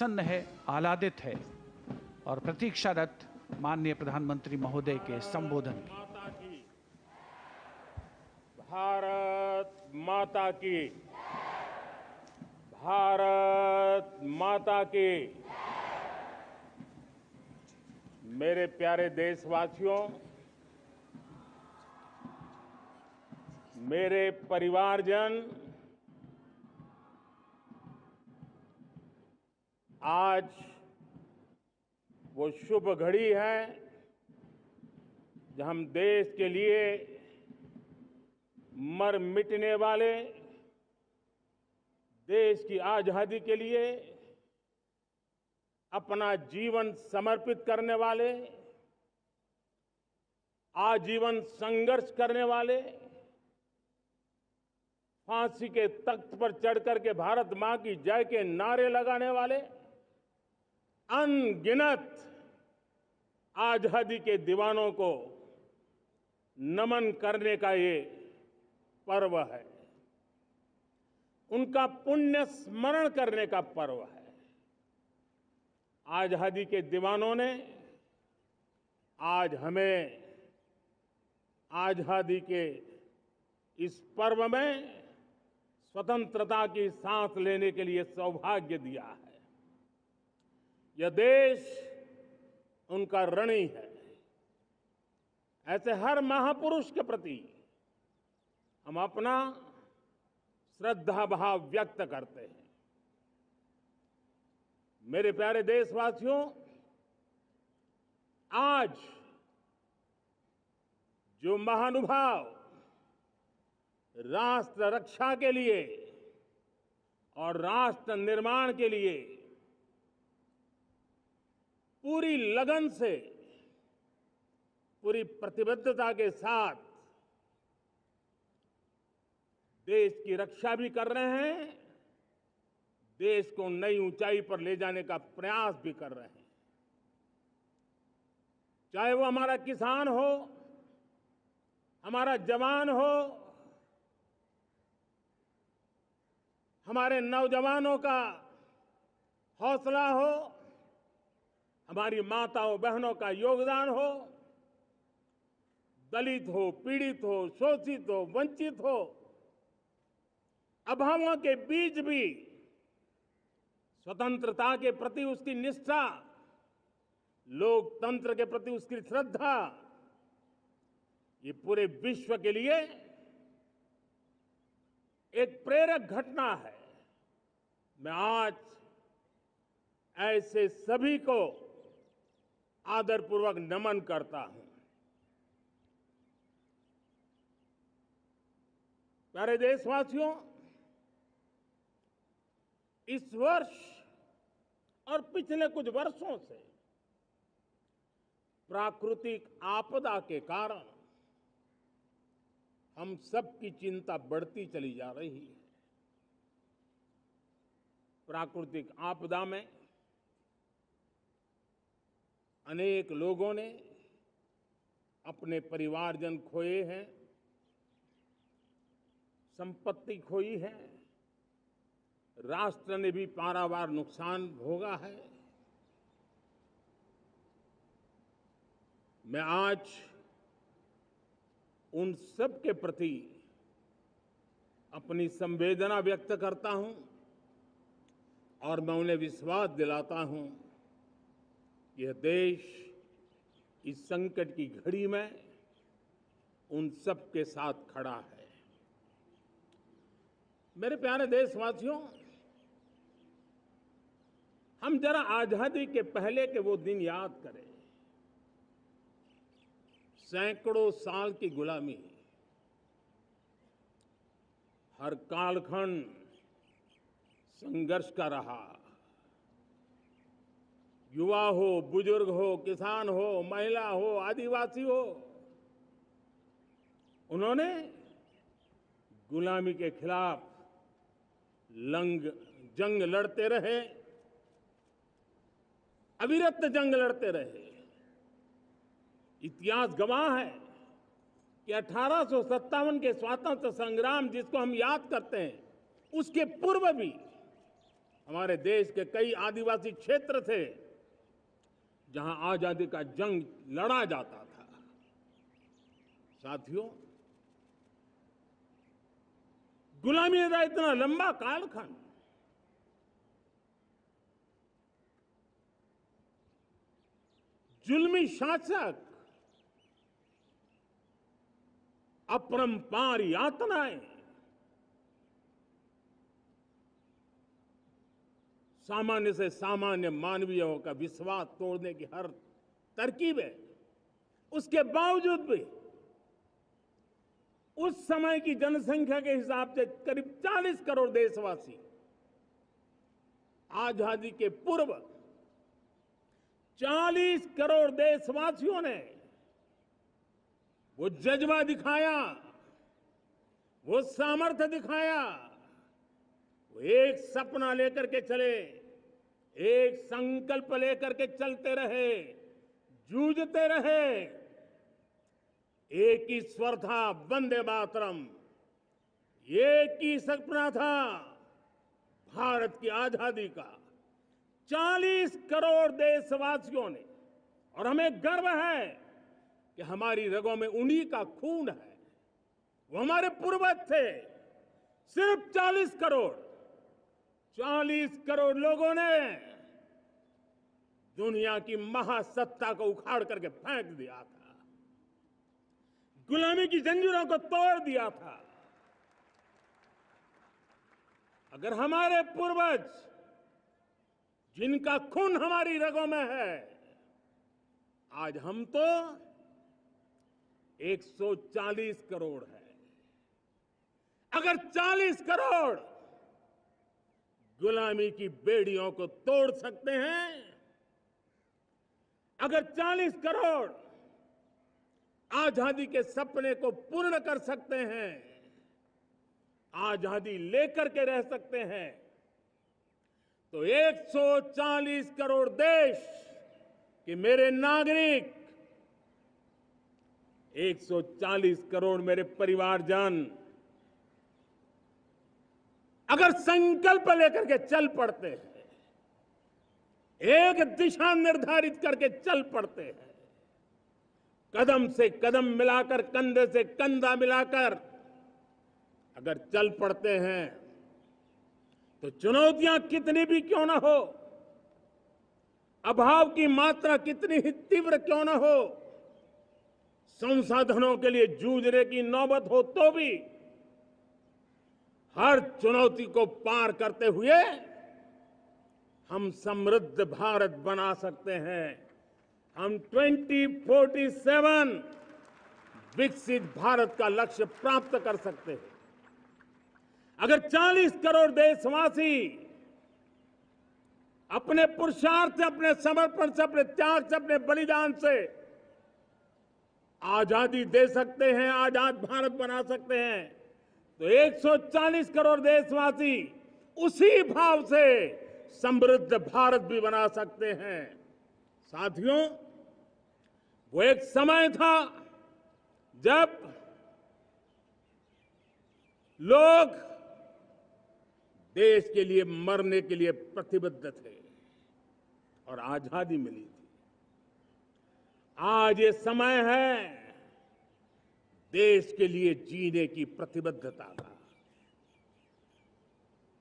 प्रसन्न है, आह्लादित है और प्रतीक्षारत माननीय प्रधानमंत्री महोदय के संबोधन की। माता की, भारत माता की, भारत माता की। मेरे प्यारे देशवासियों, मेरे परिवारजन, आज वो शुभ घड़ी है जब हम देश के लिए मर मिटने वाले, देश की आजादी के लिए अपना जीवन समर्पित करने वाले, आजीवन संघर्ष करने वाले, फांसी के तख्त पर चढ़कर के भारत मां की जय के नारे लगाने वाले अनगिनत आजादी के दीवानों को नमन करने का ये पर्व है, उनका पुण्य स्मरण करने का पर्व है। आजादी के दीवानों ने आज हमें आजादी के इस पर्व में स्वतंत्रता की सांस लेने के लिए सौभाग्य दिया है। यह देश उनका ऋणी है। ऐसे हर महापुरुष के प्रति हम अपना श्रद्धा भाव व्यक्त करते हैं। मेरे प्यारे देशवासियों, आज जो महानुभाव राष्ट्र रक्षा के लिए और राष्ट्र निर्माण के लिए पूरी लगन से, पूरी प्रतिबद्धता के साथ देश की रक्षा भी कर रहे हैं, देश को नई ऊंचाई पर ले जाने का प्रयास भी कर रहे हैं। चाहे वो हमारा किसान हो, हमारा जवान हो, हमारे नौजवानों का हौसला हो, हमारी माताओं बहनों का योगदान हो, दलित हो, पीड़ित हो, शोषित हो, वंचित हो, अभावों के बीच भी स्वतंत्रता के प्रति उसकी निष्ठा, लोकतंत्र के प्रति उसकी श्रद्धा, ये पूरे विश्व के लिए एक प्रेरक घटना है। मैं आज ऐसे सभी को आदरपूर्वक नमन करता हूं। प्यारे देशवासियों, इस वर्ष और पिछले कुछ वर्षों से प्राकृतिक आपदा के कारण हम सबकी चिंता बढ़ती चली जा रही है। प्राकृतिक आपदा में अनेक लोगों ने अपने परिवारजन खोए हैं, संपत्ति खोई है, राष्ट्र ने भी पारावार नुकसान भोगा है। मैं आज उन सब के प्रति अपनी संवेदना व्यक्त करता हूं और मैं उन्हें विश्वास दिलाता हूं कि यह देश इस संकट की घड़ी में उन सब के साथ खड़ा है। मेरे प्यारे देशवासियों, हम जरा आजादी के पहले के वो दिन याद करें। सैकड़ों साल की गुलामी, हर कालखंड संघर्ष का रहा। युवा हो, बुजुर्ग हो, किसान हो, महिला हो, आदिवासी हो, उन्होंने गुलामी के खिलाफ जंग लड़ते रहे, अविरत जंग लड़ते रहे। इतिहास गवाह है कि 1857 के स्वतंत्रता संग्राम जिसको हम याद करते हैं, उसके पूर्व भी हमारे देश के कई आदिवासी क्षेत्र थे जहां आजादी का जंग लड़ा जाता था। साथियों, गुलामी का इतना लंबा कालखंड जुल्मी शासक, अपरंपार यातनाएं, सामान्य से सामान्य मानवीयों का विश्वास तोड़ने की हर तरकीब है। उसके बावजूद भी उस समय की जनसंख्या के हिसाब से करीब 40 करोड़ देशवासी आजादी के पूर्व 40 करोड़ देशवासियों ने वो जज्बा दिखाया, वो सामर्थ्य दिखाया, वो एक सपना लेकर के चले, एक संकल्प लेकर के चलते रहे, जूझते रहे। एक ही स्वर था, वंदे मातरम। एक ही सपना था, भारत की आजादी का। 40 करोड़ देशवासियों ने, और हमें गर्व है कि हमारी रगों में उन्हीं का खून है। वो हमारे पूर्वज थे। सिर्फ 40 करोड़ लोगों ने दुनिया की महासत्ता को उखाड़ करके फेंक दिया था, गुलामी की जंजीरों को तोड़ दिया था। अगर हमारे पूर्वज, जिनका खून हमारी रगों में है, आज हम तो 140 करोड़ है। अगर 40 करोड़ गुलामी की बेड़ियों को तोड़ सकते हैं, अगर 40 करोड़ आजादी के सपने को पूर्ण कर सकते हैं, आजादी लेकर के रह सकते हैं, तो 140 करोड़ देश के मेरे नागरिक, 140 करोड़ मेरे परिवारजन अगर संकल्प लेकर के चल पड़ते हैं, एक दिशा निर्धारित करके चल पड़ते हैं, कदम से कदम मिलाकर, कंधे से कंधा मिलाकर अगर चल पड़ते हैं, तो चुनौतियां कितनी भी क्यों ना हो, अभाव की मात्रा कितनी ही तीव्र क्यों ना हो, संसाधनों के लिए जूझने की नौबत हो तो भी हर चुनौती को पार करते हुए हम समृद्ध भारत बना सकते हैं। हम 2047 विकसित भारत का लक्ष्य प्राप्त कर सकते हैं। अगर 40 करोड़ देशवासी अपने पुरुषार्थ से, अपने समर्पण से, अपने त्याग से, अपने बलिदान से आजादी दे सकते हैं, आजाद भारत बना सकते हैं, तो 140 करोड़ देशवासी उसी भाव से समृद्ध भारत भी बना सकते हैं। साथियों, वो एक समय था जब लोग देश के लिए मरने के लिए प्रतिबद्ध थे और आजादी मिली थी। आज ये समय है देश के लिए जीने की प्रतिबद्धता का।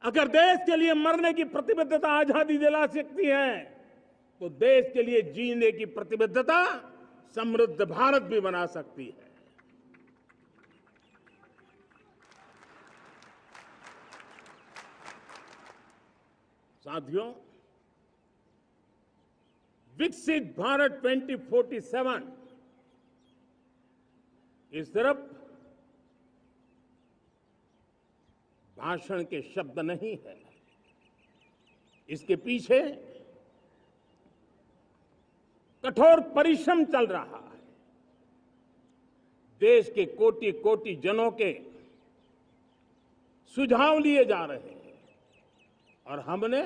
अगर देश के लिए मरने की प्रतिबद्धता आजादी दिला सकती है, तो देश के लिए जीने की प्रतिबद्धता समृद्ध भारत भी बना सकती है। साथियों, विकसित भारत 2047 ये सिर्फ भाषण के शब्द नहीं है। इसके पीछे कठोर परिश्रम चल रहा है। देश के कोटि कोटि जनों के सुझाव लिए जा रहे हैं और हमने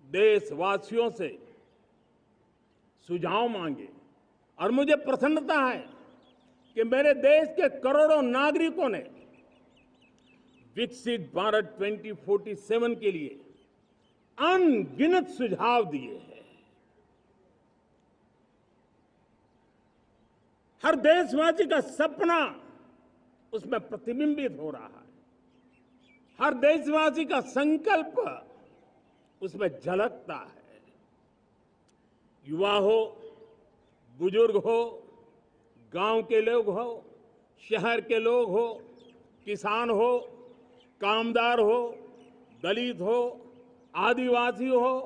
देशवासियों से सुझाव मांगे। और मुझे प्रसन्नता है कि मेरे देश के करोड़ों नागरिकों ने विकसित भारत 2047 के लिए अनगिनत सुझाव दिए हैं। हर देशवासी का सपना उसमें प्रतिबिंबित हो रहा है। हर देशवासी का संकल्प उसमें झलकता है। युवा हो, बुजुर्ग हो, गांव के लोग हो, शहर के लोग हो, किसान हो, कामदार हो, दलित हो, आदिवासी हो,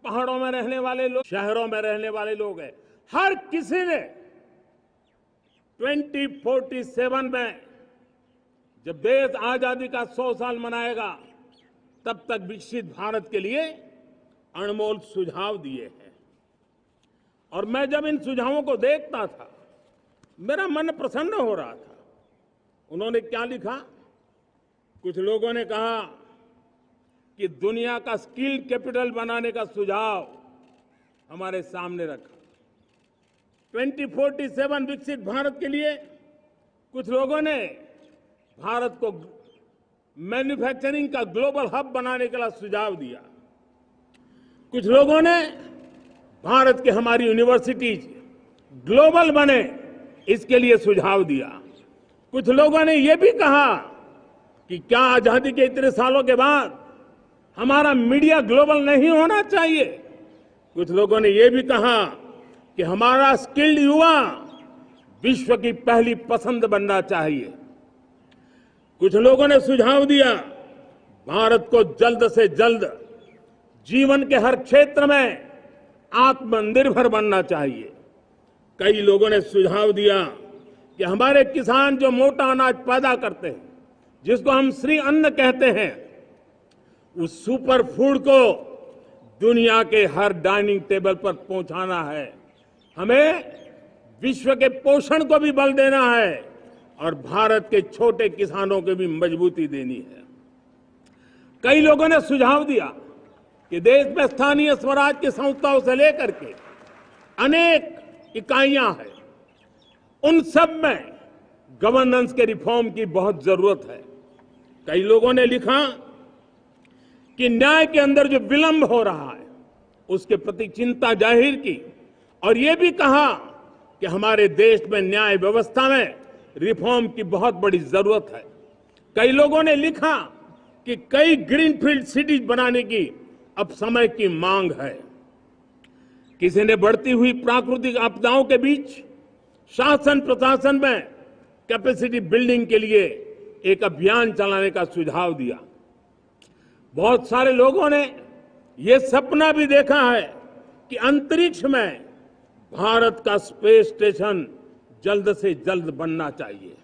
पहाड़ों में रहने वाले लोग, शहरों में रहने वाले लोग हैं। हर किसी ने 2047 में जब देश आजादी का 100 साल मनाएगा तब तक विकसित भारत के लिए अनमोल सुझाव दिए हैं। और मैं जब इन सुझावों को देखता था मेरा मन प्रसन्न हो रहा था। उन्होंने क्या लिखा? कुछ लोगों ने कहा कि दुनिया का स्किल कैपिटल बनाने का सुझाव हमारे सामने रखा। 2047 विकसित भारत के लिए कुछ लोगों ने भारत को मैन्युफैक्चरिंग का ग्लोबल हब बनाने का सुझाव दिया। कुछ लोगों ने भारत की हमारी यूनिवर्सिटीज ग्लोबल बने इसके लिए सुझाव दिया। कुछ लोगों ने यह भी कहा कि क्या आजादी के इतने सालों के बाद हमारा मीडिया ग्लोबल नहीं होना चाहिए। कुछ लोगों ने यह भी कहा कि हमारा स्किल्ड युवा विश्व की पहली पसंद बनना चाहिए। कुछ लोगों ने सुझाव दिया भारत को जल्द से जल्द जीवन के हर क्षेत्र में आत्मनिर्भर बनना चाहिए। कई लोगों ने सुझाव दिया कि हमारे किसान जो मोटा अनाज पैदा करते हैं, जिसको हम श्री अन्न कहते हैं, उस सुपर फूड को दुनिया के हर डाइनिंग टेबल पर पहुंचाना है। हमें विश्व के पोषण को भी बल देना है और भारत के छोटे किसानों को भी मजबूती देनी है। कई लोगों ने सुझाव दिया कि देश में स्थानीय स्वराज की संस्थाओं से लेकर के अनेक इकाइयां हैं, उन सब में गवर्नेंस के रिफॉर्म की बहुत जरूरत है। कई लोगों ने लिखा कि न्याय के अंदर जो विलंब हो रहा है उसके प्रति चिंता जाहिर की और ये भी कहा कि हमारे देश में न्याय व्यवस्था में रिफॉर्म की बहुत बड़ी जरूरत है। कई लोगों ने लिखा कि कई ग्रीनफील्ड सिटीज बनाने की अब समय की मांग है। किसी ने बढ़ती हुई प्राकृतिक आपदाओं के बीच शासन प्रशासन में कैपेसिटी बिल्डिंग के लिए एक अभियान चलाने का सुझाव दिया। बहुत सारे लोगों ने यह सपना भी देखा है कि अंतरिक्ष में भारत का स्पेस स्टेशन जल्द से जल्द बनना चाहिए।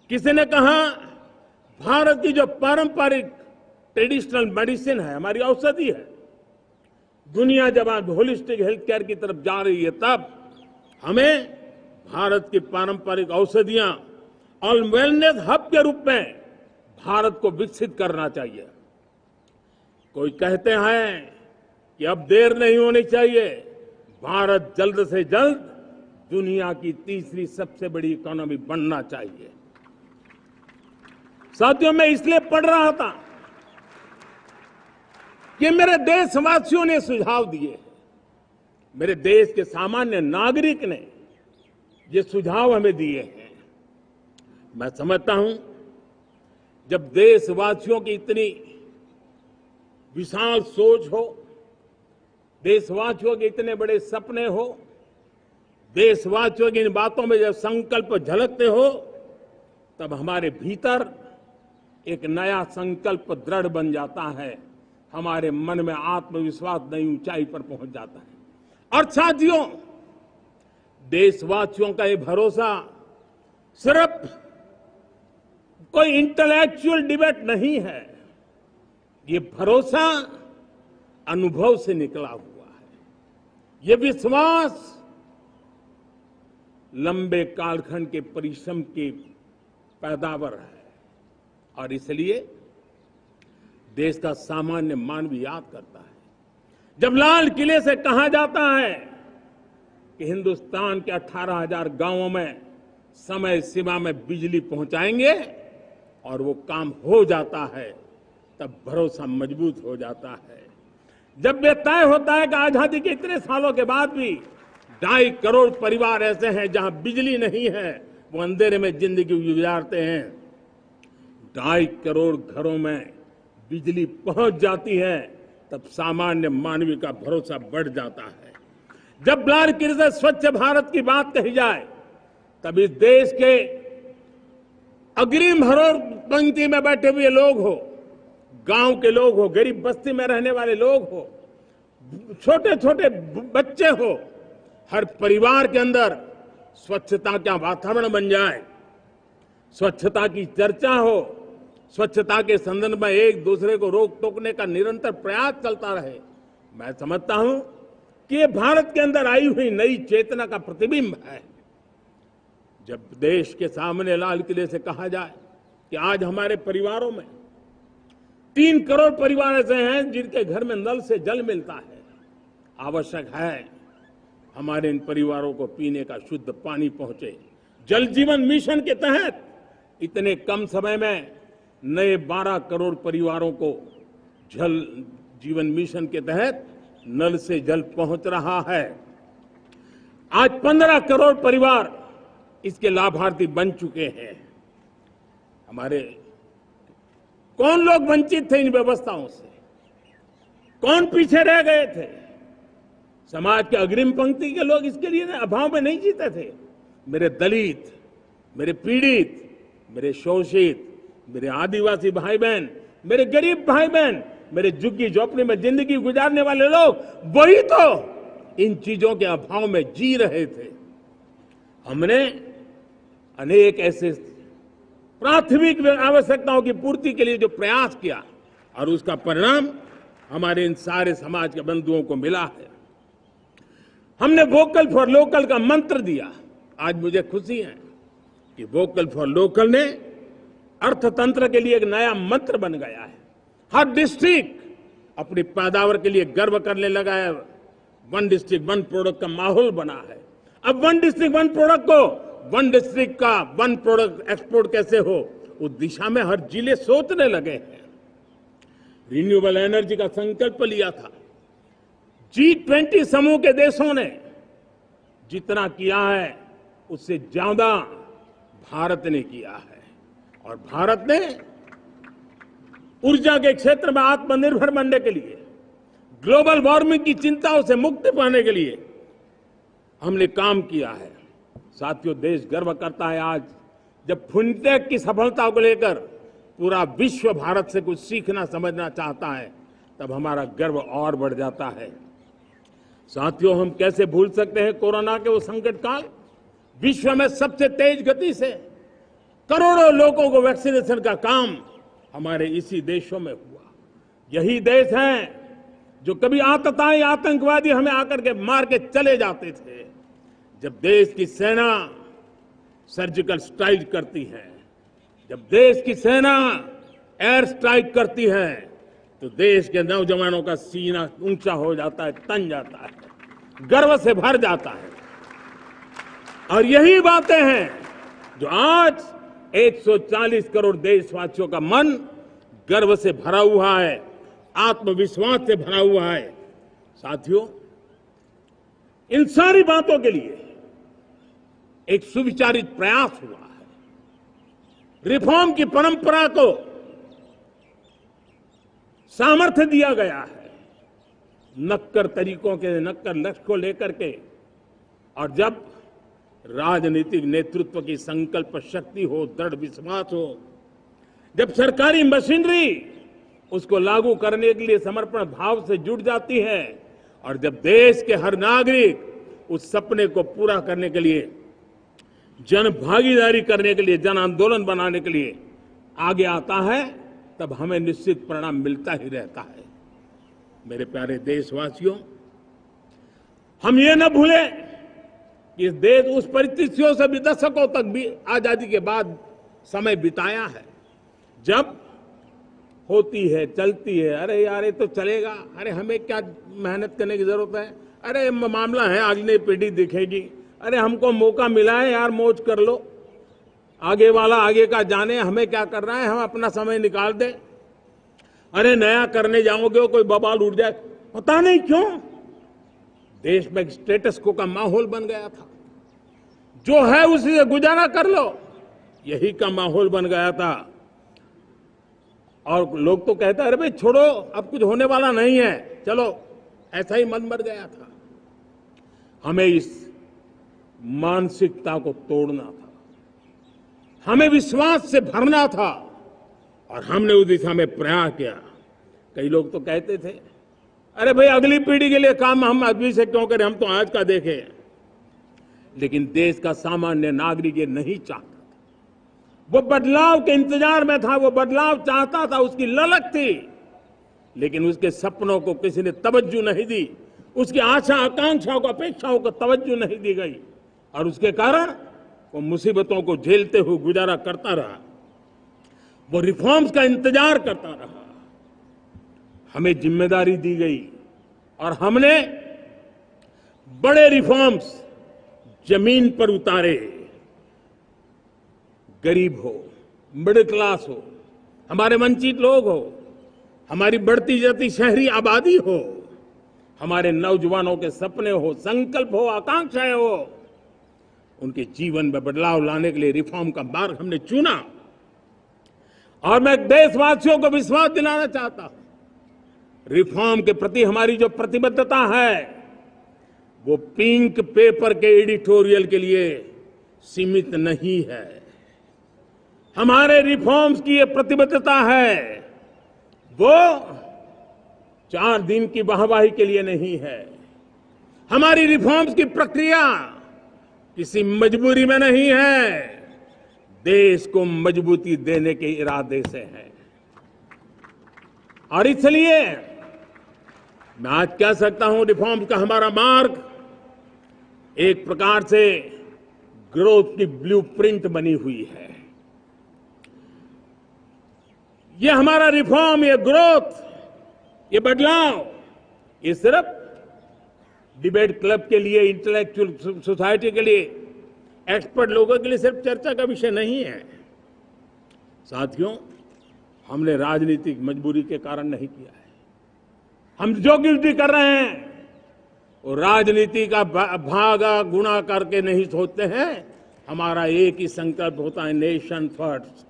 किसी ने कहा भारत की जो पारंपरिक ट्रेडिशनल मेडिसिन है, हमारी औषधि है, दुनिया जब आज होलिस्टिक हेल्थ केयर की तरफ जा रही है तब हमें भारत की पारंपरिक औषधियां और वेलनेस हब के रूप में भारत को विकसित करना चाहिए। कोई कहते हैं कि अब देर नहीं होनी चाहिए, भारत जल्द से जल्द दुनिया की तीसरी सबसे बड़ी इकोनॉमी बनना चाहिए। साथियों, मैं इसलिए पढ़ रहा था कि मेरे देशवासियों ने सुझाव दिए, मेरे देश के सामान्य नागरिक ने ये सुझाव हमें दिए हैं। मैं समझता हूं जब देशवासियों की इतनी विशाल सोच हो, देशवासियों के इतने बड़े सपने हो, देशवासियों की इन बातों में जब संकल्प झलकते हो तब हमारे भीतर एक नया संकल्प दृढ़ बन जाता है, हमारे मन में आत्मविश्वास नई ऊंचाई पर पहुंच जाता है। और साथियों, देशवासियों का ये भरोसा सिर्फ कोई इंटेलेक्चुअल डिबेट नहीं है, ये भरोसा अनुभव से निकला हुआ है। ये विश्वास लंबे कालखंड के परिश्रम की पैदावार है और इसलिए देश का सामान्य मानव याद करता है जब लाल किले से कहा जाता है कि हिंदुस्तान के 18,000 गांवों में समय सीमा में बिजली पहुंचाएंगे और वो काम हो जाता है, तब भरोसा मजबूत हो जाता है। जब ये तय होता है कि आजादी के इतने सालों के बाद भी 2.5 करोड़ परिवार ऐसे हैं जहां बिजली नहीं है, वो अंधेरे में जिंदगी गुजारते हैं। 2.5 करोड़ घरों में बिजली पहुंच जाती है, तब सामान्य मानवीय का भरोसा बढ़ जाता है। जब बारीकी से स्वच्छ भारत की बात कही जाए, तब इस देश के अग्रिम पंक्ति में बैठे हुए लोग हो, गांव के लोग हो, गरीब बस्ती में रहने वाले लोग हो, छोटे छोटे बच्चे हो, हर परिवार के अंदर स्वच्छता का वातावरण बन जाए, स्वच्छता की चर्चा हो, स्वच्छता के संदर्भ में एक दूसरे को रोक टोकने का निरंतर प्रयास चलता रहे। मैं समझता हूं कि ये भारत के अंदर आई हुई नई चेतना का प्रतिबिंब है। जब देश के सामने लाल किले से कहा जाए कि आज हमारे परिवारों में 3 करोड़ परिवार ऐसे हैं जिनके घर में नल से जल मिलता है, आवश्यक है हमारे इन परिवारों को पीने का शुद्ध पानी पहुंचे। जल जीवन मिशन के तहत इतने कम समय में नए 12 करोड़ परिवारों को जल जीवन मिशन के तहत नल से जल पहुंच रहा है। आज 15 करोड़ परिवार इसके लाभार्थी बन चुके हैं। हमारे कौन लोग वंचित थे इन व्यवस्थाओं से, कौन पीछे रह गए थे? समाज के अग्रिम पंक्ति के लोग इसके लिए अभाव में नहीं जीते थे। मेरे दलित, मेरे पीड़ित, मेरे शोषित, मेरे आदिवासी भाई बहन, मेरे गरीब भाई बहन, मेरे झुग्गी झोपड़ी में जिंदगी गुजारने वाले लोग, वही तो इन चीजों के अभाव में जी रहे थे। हमने अनेक ऐसे प्राथमिक आवश्यकताओं की पूर्ति के लिए जो प्रयास किया और उसका परिणाम हमारे इन सारे समाज के बंधुओं को मिला है। हमने वोकल फॉर लोकल का मंत्र दिया। आज मुझे खुशी है कि वोकल फॉर लोकल ने अर्थतंत्र के लिए एक नया मंत्र बन गया है। हर डिस्ट्रिक्ट अपनी पैदावार के लिए गर्व करने लगा है। 1 डिस्ट्रिक्ट 1 प्रोडक्ट का माहौल बना है। अब 1 डिस्ट्रिक्ट 1 प्रोडक्ट को 1 डिस्ट्रिक्ट का 1 प्रोडक्ट एक्सपोर्ट कैसे हो, उस दिशा में हर जिले सोचने लगे हैं। रिन्यूएबल एनर्जी का संकल्प लिया था। G20 समूह के देशों ने जितना किया है उससे ज्यादा भारत ने किया है, और भारत ने ऊर्जा के क्षेत्र में आत्मनिर्भर बनने के लिए, ग्लोबल वार्मिंग की चिंताओं से मुक्ति पाने के लिए हमने काम किया है। साथियों, देश गर्व करता है आज जब फिनटेक की सफलता को लेकर पूरा विश्व भारत से कुछ सीखना समझना चाहता है, तब हमारा गर्व और बढ़ जाता है। साथियों, हम कैसे भूल सकते हैं कोरोना के वो संकट काल। विश्व में सबसे तेज गति से करोड़ों लोगों को वैक्सीनेशन का काम हमारे इसी देशों में हुआ। यही देश हैं जो कभी आतताई आतंकवादी हमें आकर के मार के चले जाते थे। जब देश की सेना सर्जिकल स्ट्राइक करती है, जब देश की सेना एयर स्ट्राइक करती है, तो देश के नौजवानों का सीना ऊंचा हो जाता है, तन जाता है, गर्व से भर जाता है। और यही बातें हैं जो आज 140 करोड़ देशवासियों का मन गर्व से भरा हुआ है, आत्मविश्वास से भरा हुआ है। साथियों, इन सारी बातों के लिए एक सुविचारित प्रयास हुआ है। रिफॉर्म की परंपरा को सामर्थ्य दिया गया है, नक्कर तरीकों के, नक्कर लक्ष्य को लेकर के। और जब राजनीतिक नेतृत्व की संकल्प शक्ति हो, दृढ़ विश्वास हो, जब सरकारी मशीनरी उसको लागू करने के लिए समर्पण भाव से जुट जाती है, और जब देश के हर नागरिक उस सपने को पूरा करने के लिए, जन भागीदारी करने के लिए, जन आंदोलन बनाने के लिए आगे आता है, तब हमें निश्चित परिणाम मिलता ही रहता है। मेरे प्यारे देशवासियों, हम ये न भूलें कि इस देश उस परिस्थितियों से भी दशकों तक भी आजादी के बाद समय बिताया है, जब होती है, चलती है, अरे यार ये तो चलेगा, अरे हमें क्या मेहनत करने की जरूरत है, अरे मामला है अगली पीढ़ी दिखेगी, अरे हमको मौका मिला है यार, मौज कर लो, आगे वाला आगे का जाने, हमें क्या कर रहा है, हम अपना समय निकाल दें। अरे नया करने जाओगे कोई बवाल उठ जाए, पता नहीं क्यों देश में एक स्टेटस को का माहौल बन गया था। जो है उसी से गुजारा कर लो, यही का माहौल बन गया था। और लोग तो कहते अरे भाई छोड़ो, अब कुछ होने वाला नहीं है, चलो, ऐसा ही मन बन गया था। हमें इस मानसिकता को तोड़ना था, हमें विश्वास से भरना था, और हमने उस दिशा में प्रयास किया। कई लोग तो कहते थे अरे भाई अगली पीढ़ी के लिए काम हम अभी से क्यों करें, हम तो आज का देखें। लेकिन देश का सामान्य नागरिक ये नहीं चाहता था। वो बदलाव के इंतजार में था, वो बदलाव चाहता था, उसकी ललक थी, लेकिन उसके सपनों को किसी ने तवज्जो नहीं दी, उसकी आशा आकांक्षाओं को अपेक्षाओं को तवज्जो नहीं दी गई, और उसके कारण वो मुसीबतों को झेलते हुए गुजारा करता रहा, वो रिफॉर्म्स का इंतजार करता रहा। हमें जिम्मेदारी दी गई और हमने बड़े रिफॉर्म्स जमीन पर उतारे। गरीब हो, मिडिल क्लास हो, हमारे वंचित लोग हो, हमारी बढ़ती जाती शहरी आबादी हो, हमारे नौजवानों के सपने हो, संकल्प हो, आकांक्षाएं हो, उनके जीवन में बदलाव लाने के लिए रिफॉर्म का मार्ग हमने चुना। और मैं देशवासियों को विश्वास दिलाना चाहता हूं, रिफॉर्म के प्रति हमारी जो प्रतिबद्धता है वो पिंक पेपर के एडिटोरियल के लिए सीमित नहीं है। हमारे रिफॉर्म्स की ये प्रतिबद्धता है वो 4 दिन की वाहवाही के लिए नहीं है। हमारी रिफॉर्म्स की प्रक्रिया किसी मजबूरी में नहीं है, देश को मजबूती देने के इरादे से है। और इसलिए मैं आज कह सकता हूं रिफॉर्म का हमारा मार्ग एक प्रकार से ग्रोथ की ब्लूप्रिंट बनी हुई है। ये हमारा रिफॉर्म, ये ग्रोथ, ये बदलाव, ये सिर्फ डिबेट क्लब के लिए, इंटेलेक्चुअल सोसाइटी के लिए, एक्सपर्ट लोगों के लिए सिर्फ चर्चा का विषय नहीं है। साथियों, हमने राजनीतिक मजबूरी के कारण नहीं किया है। हम जो कुछ भी कर रहे हैं वो राजनीति का भागा गुणा करके नहीं सोचते हैं। हमारा एक ही संकल्प होता है, नेशन फर्स्ट,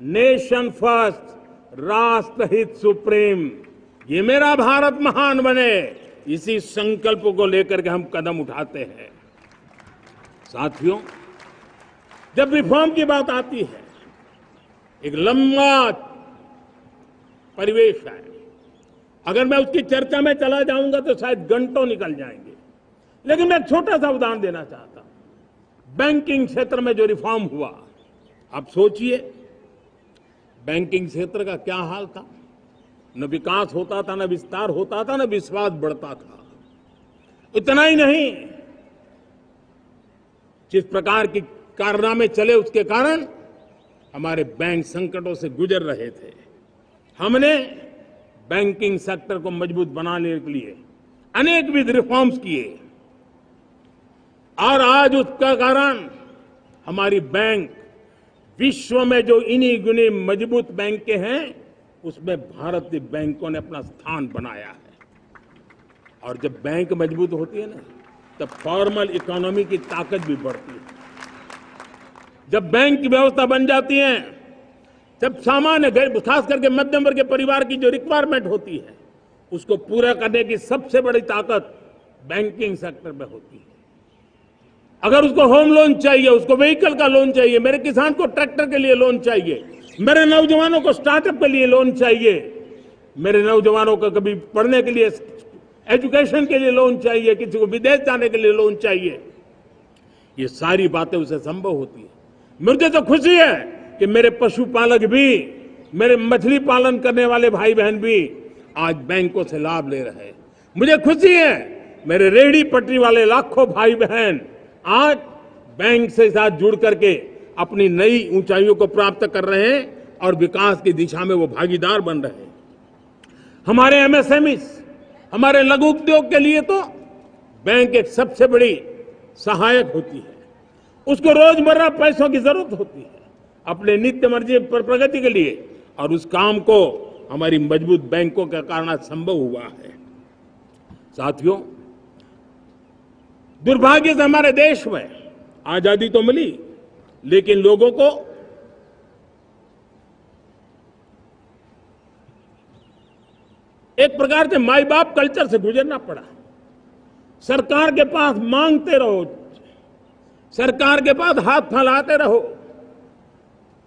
नेशन फर्स्ट, राष्ट्रहित सुप्रीम, ये मेरा भारत महान बने, इसी संकल्प को लेकर के हम कदम उठाते हैं। साथियों, जब रिफॉर्म की बात आती है, एक लंबा परिवेश है। अगर मैं उसकी चर्चा में चला जाऊंगा तो शायद घंटों निकल जाएंगे, लेकिन मैं एक छोटा सा उदाहरण देना चाहता हूं। बैंकिंग क्षेत्र में जो रिफॉर्म हुआ, आप सोचिए बैंकिंग क्षेत्र का क्या हाल था। न विकास होता था, न विस्तार होता था, न विश्वास बढ़ता था। इतना ही नहीं, जिस प्रकार की कारनामे चले उसके कारण हमारे बैंक संकटों से गुजर रहे थे। हमने बैंकिंग सेक्टर को मजबूत बनाने के लिए अनेकविध रिफॉर्म्स किए, और आज उसका कारण हमारी बैंक विश्व में जो इन्हीं गुने मजबूत बैंक के हैं उसमें भारतीय बैंकों ने अपना स्थान बनाया है। और जब बैंक मजबूत होती है ना, तब फॉर्मल इकोनॉमी की ताकत भी बढ़ती है। जब बैंक की व्यवस्था बन जाती है, जब सामान्य खास करके मध्यम वर्ग के परिवार की जो रिक्वायरमेंट होती है उसको पूरा करने की सबसे बड़ी ताकत बैंकिंग सेक्टर में होती है। अगर उसको होम लोन चाहिए, उसको व्हीकल का लोन चाहिए, मेरे किसान को ट्रैक्टर के लिए लोन चाहिए, मेरे नौजवानों को स्टार्टअप के लिए लोन चाहिए, मेरे नौजवानों को कभी पढ़ने के लिए, एजुकेशन के लिए लोन चाहिए, किसी को विदेश जाने के लिए लोन चाहिए, ये सारी बातें उसे संभव होती है। मुझे तो खुशी है कि मेरे पशुपालक भी, मेरे मछली पालन करने वाले भाई बहन भी आज बैंकों से लाभ ले रहे हैं। मुझे खुशी है मेरे रेहड़ी पटरी वाले लाखों भाई बहन आज बैंक से साथ जुड़ करके अपनी नई ऊंचाइयों को प्राप्त कर रहे हैं और विकास की दिशा में वो भागीदार बन रहे हैं। हमारे एमएसएमईज, हमारे लघु उद्योग के लिए तो बैंक एक सबसे बड़ी सहायक होती है। उसको रोजमर्रा पैसों की जरूरत होती है अपने नित्य मर्जी पर प्रगति के लिए, और उस काम को हमारी मजबूत बैंकों के कारण संभव हुआ है। साथियों, दुर्भाग्य से हमारे देश में आजादी तो मिली, लेकिन लोगों को एक प्रकार से माई बाप कल्चर से गुजरना पड़ा। सरकार के पास मांगते रहो, सरकार के पास हाथ फैलाते रहो,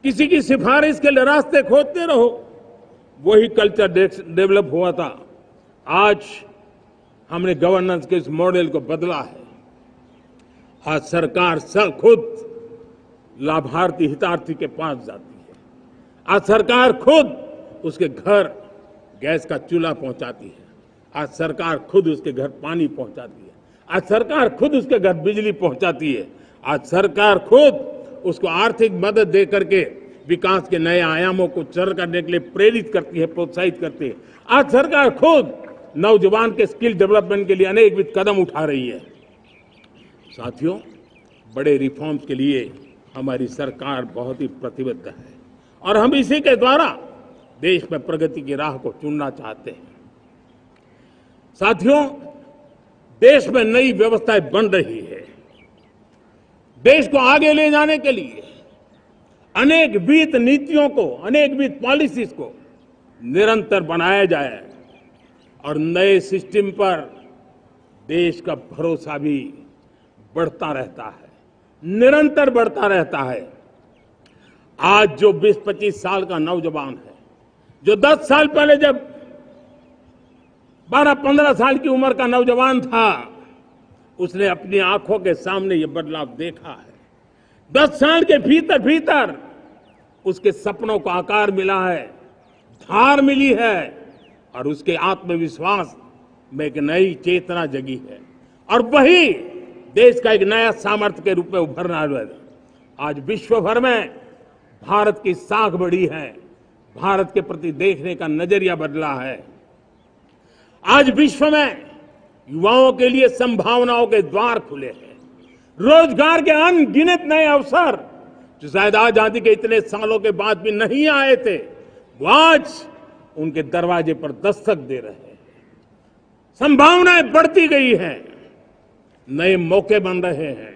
किसी की सिफारिश के लिए रास्ते खोजते रहो, वही कल्चर डेवलप हुआ था। आज हमने गवर्नेंस के इस मॉडल को बदला है। आज सरकार खुद लाभार्थी हितार्थी के पास जाती है। आज सरकार खुद उसके घर गैस का चूल्हा पहुंचाती है। आज सरकार खुद उसके घर पानी पहुंचाती है। आज सरकार खुद उसके घर बिजली पहुंचाती है। आज सरकार खुद उसको आर्थिक मदद दे करके विकास के नए आयामों को सर करने के लिए प्रेरित करती है, प्रोत्साहित करती है। आज सरकार खुद नौजवान के स्किल डेवलपमेंट के लिए अनेकविध कदम उठा रही है। साथियों, बड़े रिफॉर्म्स के लिए हमारी सरकार बहुत ही प्रतिबद्ध है और हम इसी के द्वारा देश में प्रगति की राह को चुनना चाहते हैं। साथियों, देश में नई व्यवस्थाएं बन रही है। देश को आगे ले जाने के लिए अनेक वित्त नीतियों को, अनेक वित्त पॉलिसीज को निरंतर बनाया जाए और नए सिस्टम पर देश का भरोसा भी बढ़ता रहता है, निरंतर बढ़ता रहता है। आज जो 20-25 साल का नौजवान है, जो 10 साल पहले जब 12-15 साल की उम्र का नौजवान था, उसने अपनी आंखों के सामने ये बदलाव देखा है। 10 साल के भीतर भीतर उसके सपनों को आकार मिला है, धार मिली है और उसके आत्मविश्वास में एक नई चेतना जगी है और वही देश का एक नया सामर्थ्य के रूप में उभरना है। आज विश्व भर में भारत की साख बढ़ी है, भारत के प्रति देखने का नजरिया बदला है। आज विश्व में युवाओं के लिए संभावनाओं के द्वार खुले हैं। रोजगार के अनगिनत नए अवसर जो शायद आजादी के इतने सालों के बाद भी नहीं आए थे, वो आज उनके दरवाजे पर दस्तक दे रहे हैं। संभावनाएं बढ़ती गई हैं, नए मौके बन रहे हैं।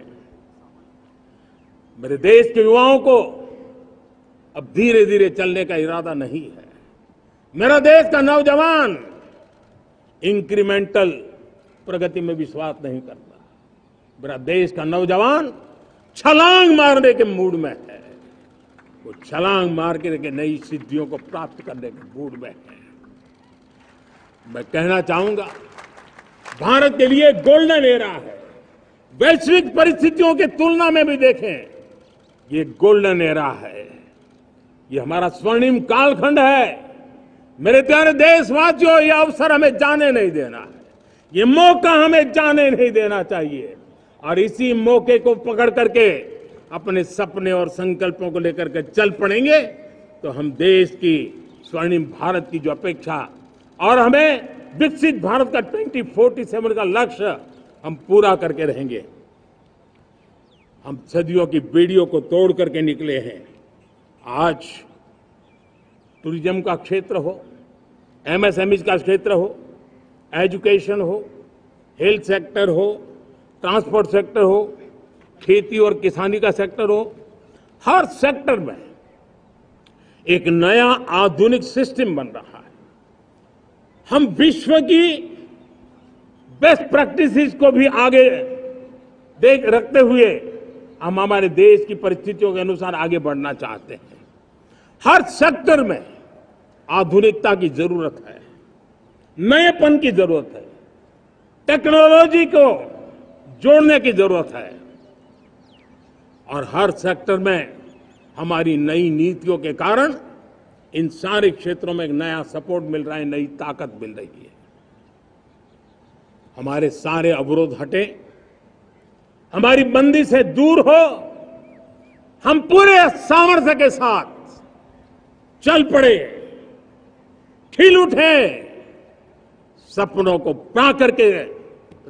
मेरे देश के युवाओं को अब धीरे धीरे चलने का इरादा नहीं है। मेरा देश का नौजवान इंक्रीमेंटल प्रगति में विश्वास नहीं करता। मेरा देश का नौजवान छलांग मारने के मूड में है। वो छलांग मार के नई सिद्धियों को प्राप्त करने के मूड में है। मैं कहना चाहूंगा, भारत के लिए गोल्डन एरा है। वैश्विक परिस्थितियों की तुलना में भी देखें, ये गोल्डन एरा है। ये हमारा स्वर्णिम कालखंड है। मेरे प्यारे देशवासियों, ये अवसर हमें जाने नहीं देना है। ये मौका हमें जाने नहीं देना चाहिए और इसी मौके को पकड़ करके अपने सपने और संकल्पों को लेकर के चल पड़ेंगे तो हम देश की स्वर्णिम भारत की जो अपेक्षा और हमें विकसित भारत का 2047 का लक्ष्य हम पूरा करके रहेंगे। हम सदियों की बेड़ियों को तोड़ करके निकले हैं। आज टूरिज्म का क्षेत्र हो, एमएसएमई का क्षेत्र हो, एजुकेशन हो, हेल्थ सेक्टर हो, ट्रांसपोर्ट सेक्टर हो, खेती और किसानी का सेक्टर हो, हर सेक्टर में एक नया आधुनिक सिस्टम बन रहा है। हम विश्व की बेस्ट प्रैक्टिसेस को भी आगे रखते हुए हम हमारे देश की परिस्थितियों के अनुसार आगे बढ़ना चाहते हैं। हर सेक्टर में आधुनिकता की जरूरत है, नएपन की जरूरत है, टेक्नोलॉजी को जोड़ने की जरूरत है और हर सेक्टर में हमारी नई नीतियों के कारण इन सारे क्षेत्रों में एक नया सपोर्ट मिल रहा है, नई ताकत मिल रही है। हमारे सारे अवरोध हटे, हमारी बंदी से दूर हो, हम पूरे सामर्थ्य के साथ चल पड़े, खिल उठे, सपनों को पा करके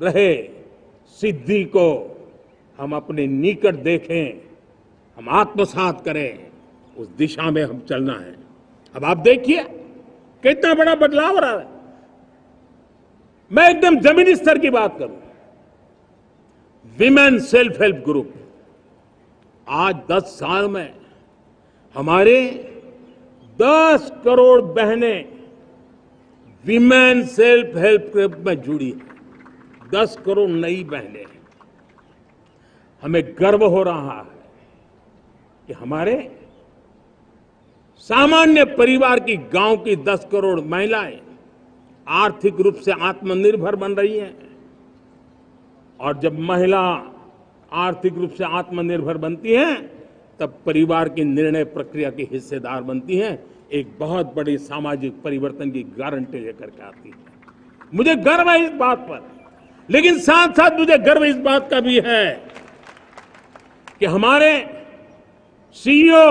रहे, सिद्धि को हम अपने निकट देखें, हम आत्मसात करें, उस दिशा में हम चलना है। अब आप देखिए कितना बड़ा बदलाव हो रहा है। मैं एकदम जमीनी स्तर की बात करूं, विमेन सेल्फ हेल्प ग्रुप, आज 10 साल में हमारे 10 करोड़ बहनें विमेन सेल्फ हेल्प ग्रुप में जुड़ी हैं। 10 करोड़ नई बहनें। हमें गर्व हो रहा है कि हमारे सामान्य परिवार की, गांव की 10 करोड़ महिलाएं आर्थिक रूप से आत्मनिर्भर बन रही हैं। और जब महिला आर्थिक रूप से आत्मनिर्भर बनती हैं, तब परिवार की निर्णय प्रक्रिया की हिस्सेदार बनती हैं, एक बहुत बड़ी सामाजिक परिवर्तन की गारंटी लेकर के आती है। मुझे गर्व है इस बात पर, लेकिन साथ साथ मुझे गर्व इस बात का भी है कि हमारे सीईओ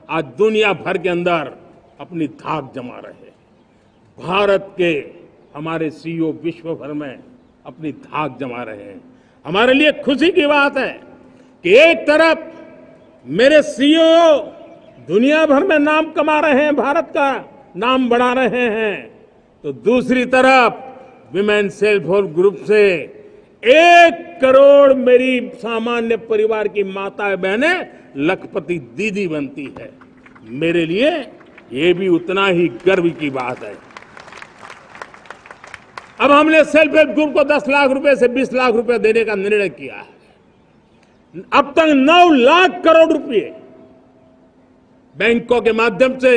आज दुनिया भर के अंदर अपनी धाक जमा रहे हैं। भारत के हमारे सीईओ विश्व भर में अपनी धाक जमा रहे हैं। हमारे लिए खुशी की बात है कि एक तरफ मेरे सीईओ दुनिया भर में नाम कमा रहे हैं, भारत का नाम बढ़ा रहे हैं, तो दूसरी तरफ विमेन सेल्फ हेल्प ग्रुप से 1 करोड़ मेरी सामान्य परिवार की माताएं बहनें लखपति दीदी बनती है। मेरे लिए ये भी उतना ही गर्व की बात है। अब हमने सेल्फ हेल्प ग्रुप को 10 लाख रुपए से 20 लाख रुपए देने का निर्णय किया है। अब तक 9 लाख करोड़ रुपए बैंकों के माध्यम से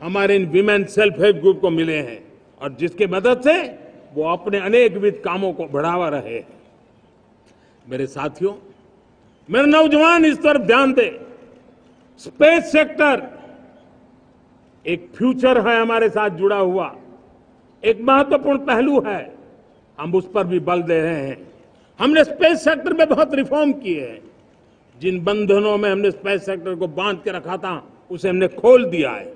हमारे इन विमेन सेल्फ हेल्प ग्रुप को मिले हैं, और जिसकी मदद से वो अपने अनेकविध कामों को बढ़ावा रहे हैं। मेरे साथियों, मेरे नौजवान इस तरफ ध्यान दें। स्पेस सेक्टर एक फ्यूचर है हमारे साथ जुड़ा हुआ, एक महत्वपूर्ण पहलू है। हम उस पर भी बल दे रहे हैं। हमने स्पेस सेक्टर में बहुत रिफॉर्म किए हैं। जिन बंधनों में हमने स्पेस सेक्टर को बांध के रखा था, उसे हमने खोल दिया है।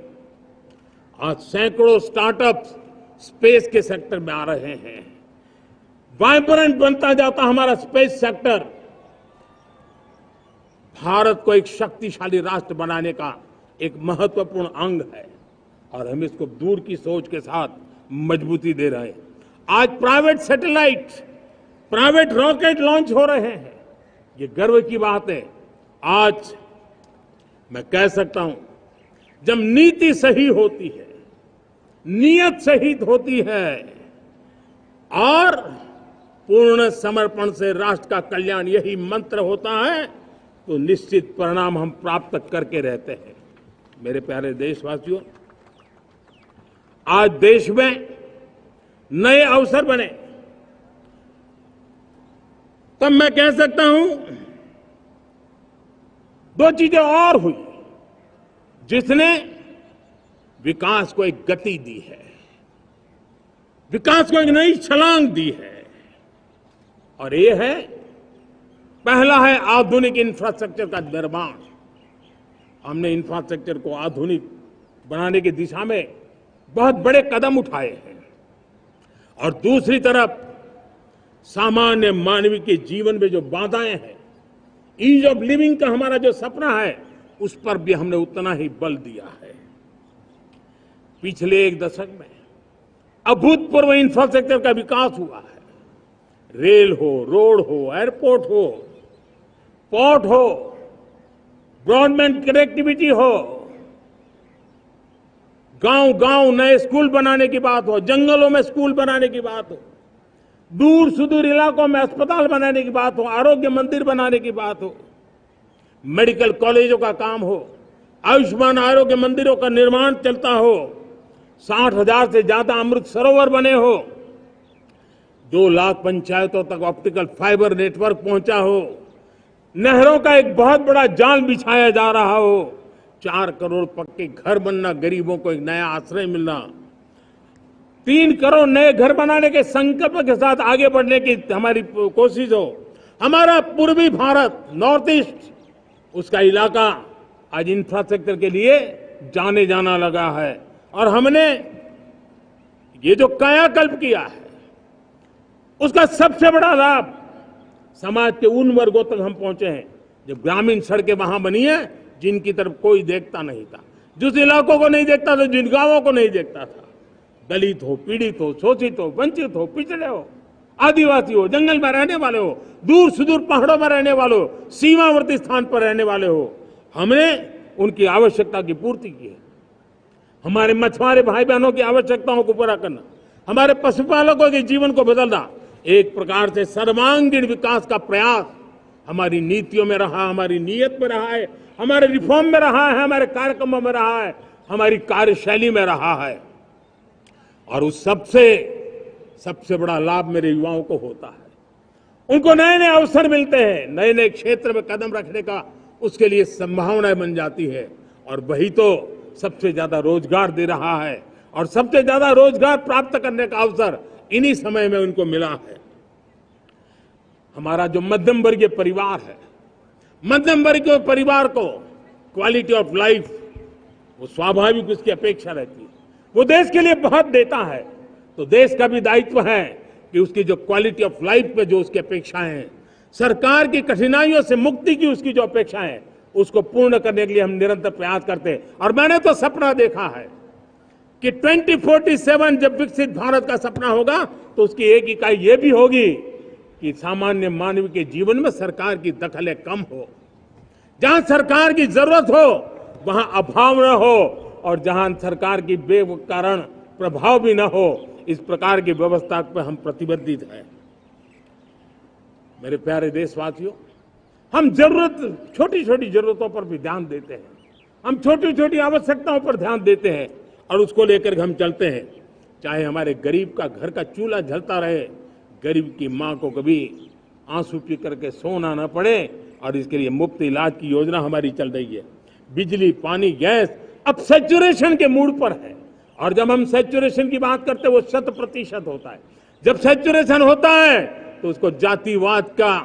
आज सैकड़ों स्टार्टअप्स स्पेस के सेक्टर में आ रहे हैं। वाइब्रेंट बनता जाता हमारा स्पेस सेक्टर भारत को एक शक्तिशाली राष्ट्र बनाने का एक महत्वपूर्ण अंग है, और हम इसको दूर की सोच के साथ मजबूती दे रहे हैं। आज private satellite, private rocket launch हो रहे हैं। ये गर्व की बात है। आज मैं कह सकता हूं, जब नीति सही होती है, नियत सही होती है और पूर्ण समर्पण से राष्ट्र का कल्याण यही मंत्र होता है, तो निश्चित परिणाम हम प्राप्त करके रहते हैं। मेरे प्यारे देशवासियों, आज देश में नए अवसर बने, तब मैं कह सकता हूं 2 चीजें और हुई जिसने विकास को एक गति दी है, विकास को एक नई छलांग दी है। और ये है, पहला है आधुनिक इंफ्रास्ट्रक्चर का निर्माण। हमने इंफ्रास्ट्रक्चर को आधुनिक बनाने की दिशा में बहुत बड़े कदम उठाए हैं। और दूसरी तरफ सामान्य मानवीय के जीवन में जो बाधाएं हैं, ईज ऑफ लिविंग का हमारा जो सपना है, उस पर भी हमने उतना ही बल दिया है। पिछले 1 दशक में अभूतपूर्व इंफ्रास्ट्रक्चर का विकास हुआ है। रेल हो, रोड हो, एयरपोर्ट हो, पोर्ट हो, ब्रॉडबैंड कनेक्टिविटी हो, गांव-गांव नए स्कूल बनाने की बात हो, जंगलों में स्कूल बनाने की बात हो, दूर सुदूर इलाकों में अस्पताल बनाने की बात हो, आरोग्य मंदिर बनाने की बात हो, मेडिकल कॉलेजों का काम हो, आयुष्मान आरोग्य मंदिरों का निर्माण चलता हो, 60,000 से ज्यादा अमृत सरोवर बने हो, 2 लाख पंचायतों तक ऑप्टिकल फाइबर नेटवर्क पहुंचा हो, नहरों का एक बहुत बड़ा जाल बिछाया जा रहा हो, 4 करोड़ पक्के घर बनना, गरीबों को एक नया आश्रय मिलना, 3 करोड़ नए घर बनाने के संकल्प के साथ आगे बढ़ने की हमारी कोशिश हो। हमारा पूर्वी भारत, नॉर्थ ईस्ट, उसका इलाका आज इंफ्रास्ट्रक्चर के लिए जाने जाना लगा है। और हमने ये जो कायाकल्प किया है, उसका सबसे बड़ा लाभ समाज के उन वर्गों तक हम पहुंचे हैं जो ग्रामीण सड़कें वहां बनी है जिनकी तरफ कोई देखता नहीं था, जिस इलाकों को नहीं देखता था, जिन गांवों को नहीं देखता था, दलित हो, पीड़ित हो, शोषित हो, वंचित हो, पिछड़े हो, आदिवासी हो, जंगल में रहने वाले हो, दूर सुदूर पहाड़ों में रहने वाले हो, सीमावर्ती स्थान पर रहने वाले हो, हमने उनकी आवश्यकता की पूर्ति की है। हमारे मछुआरे भाई बहनों की आवश्यकताओं को पूरा करना, हमारे पशुपालकों के जीवन को बदलना, एक प्रकार से सर्वांगीण विकास का प्रयास हमारी नीतियों में रहा, हमारी नीयत में रहा है, हमारे रिफॉर्म में रहा है, हमारे कार्यक्रमों में रहा है, हमारी कार्यशैली में रहा है। और उस सबसे बड़ा लाभ मेरे युवाओं को होता है। उनको नए नए अवसर मिलते हैं, नए नए क्षेत्र में कदम रखने का उसके लिए संभावनाएं बन जाती है, और वही तो सबसे ज्यादा रोजगार दे रहा है। और सबसे ज्यादा रोजगार प्राप्त करने का अवसर इन्हीं समय में उनको मिला है। हमारा जो मध्यम वर्गीय परिवार है, मध्यम वर्गीय परिवार को क्वालिटी ऑफ लाइफ, वो स्वाभाविक उसकी अपेक्षा रहती है। वो देश के लिए बहुत देता है, तो देश का भी दायित्व है कि उसकी जो क्वालिटी ऑफ लाइफ पे जो उसकी अपेक्षाएं हैं, सरकार की कठिनाइयों से मुक्ति की उसकी जो अपेक्षाएं हैं, उसको पूर्ण करने के लिए हम निरंतर प्रयास करते हैं। और मैंने तो सपना देखा है कि 2047 जब विकसित भारत का सपना होगा, तो उसकी एक इकाई ये भी होगी कि सामान्य मानव के जीवन में सरकार की दखलें कम हो, जहां सरकार की जरूरत हो वहां अभाव न हो, और जहां सरकार की बेकारण प्रभाव भी न हो, इस प्रकार की व्यवस्था पर हम प्रतिबद्ध हैं। मेरे प्यारे देशवासियों, हम छोटी छोटी जरूरतों पर भी ध्यान देते हैं, हम छोटी छोटी आवश्यकताओं पर ध्यान देते हैं, और उसको लेकर हम चलते हैं। चाहे हमारे गरीब का घर का चूल्हा जलता रहे, गरीब की मां को कभी आंसू पी करके सोना न पड़े, और इसके लिए मुफ्त इलाज की योजना हमारी चल रही है। बिजली, पानी, गैस अब सैचुरेशन के मूड पर है, और जब हम सैचुरेशन की बात करते हैं वो 100% होता है। जब सैचुरेशन होता है तो उसको जातिवाद का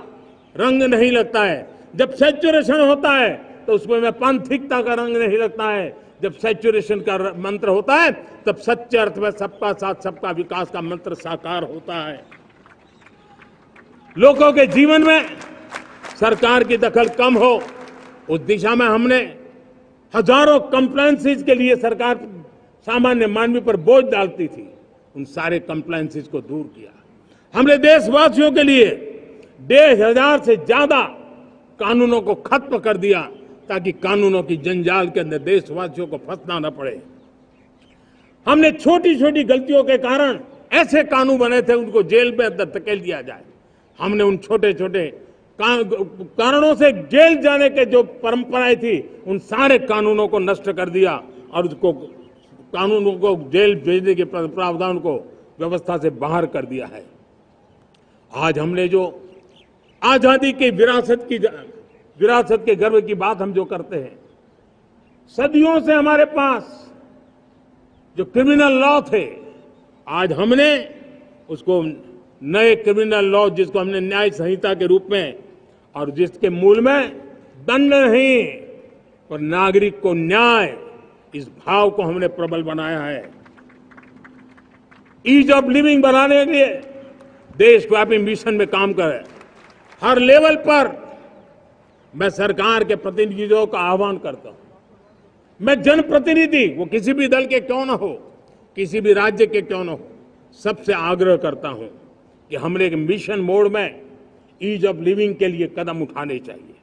रंग नहीं लगता है। जब सैचुरेशन होता है तो उसमें पांथिकता का रंग नहीं लगता है। जब सैचुरेशन का मंत्र होता है तब सच्चे अर्थ में सबका साथ सबका विकास का मंत्र साकार होता है। लोगों के जीवन में सरकार की दखल कम हो, उस दिशा में हमने हजारों कंप्लायंसेस के लिए सरकार सामान्य मानवी पर बोझ डालती थी, उन सारे कंप्लायंसेस को दूर किया। हमने देशवासियों के लिए 1,500 से ज्यादा कानूनों को खत्म कर दिया, ताकि कानूनों की जंजाल के अंदर देशवासियों को फंसना न पड़े। हमने छोटी छोटी गलतियों के कारण ऐसे कानून बने थे, उनको जेल में अंदर धकेल दिया जाए। हमने उन छोटे छोटे कारणों से जेल जाने के जो परंपराएं थी, उन सारे कानूनों को नष्ट कर दिया, और उसको कानूनों को जेल भेजने के प्रावधान को व्यवस्था से बाहर कर दिया है। आज हमने जो आजादी की विरासत के गर्व की बात हम जो करते हैं, सदियों से हमारे पास जो क्रिमिनल लॉ थे, आज हमने उसको नए क्रिमिनल लॉ, जिसको हमने न्याय संहिता के रूप में, और जिसके मूल में दंड नहीं पर नागरिक को न्याय, इस भाव को हमने प्रबल बनाया है। ईज ऑफ लिविंग बनाने के लिए देशव्यापी मिशन में काम करें। हर लेवल पर मैं सरकार के प्रतिनिधियों का आह्वान करता हूं। मैं जनप्रतिनिधि, वो किसी भी दल के क्यों न हो, किसी भी राज्य के क्यों न हो, सबसे आग्रह करता हूं कि हमने एक मिशन मोड में ईज ऑफ लिविंग के लिए कदम उठाने चाहिए।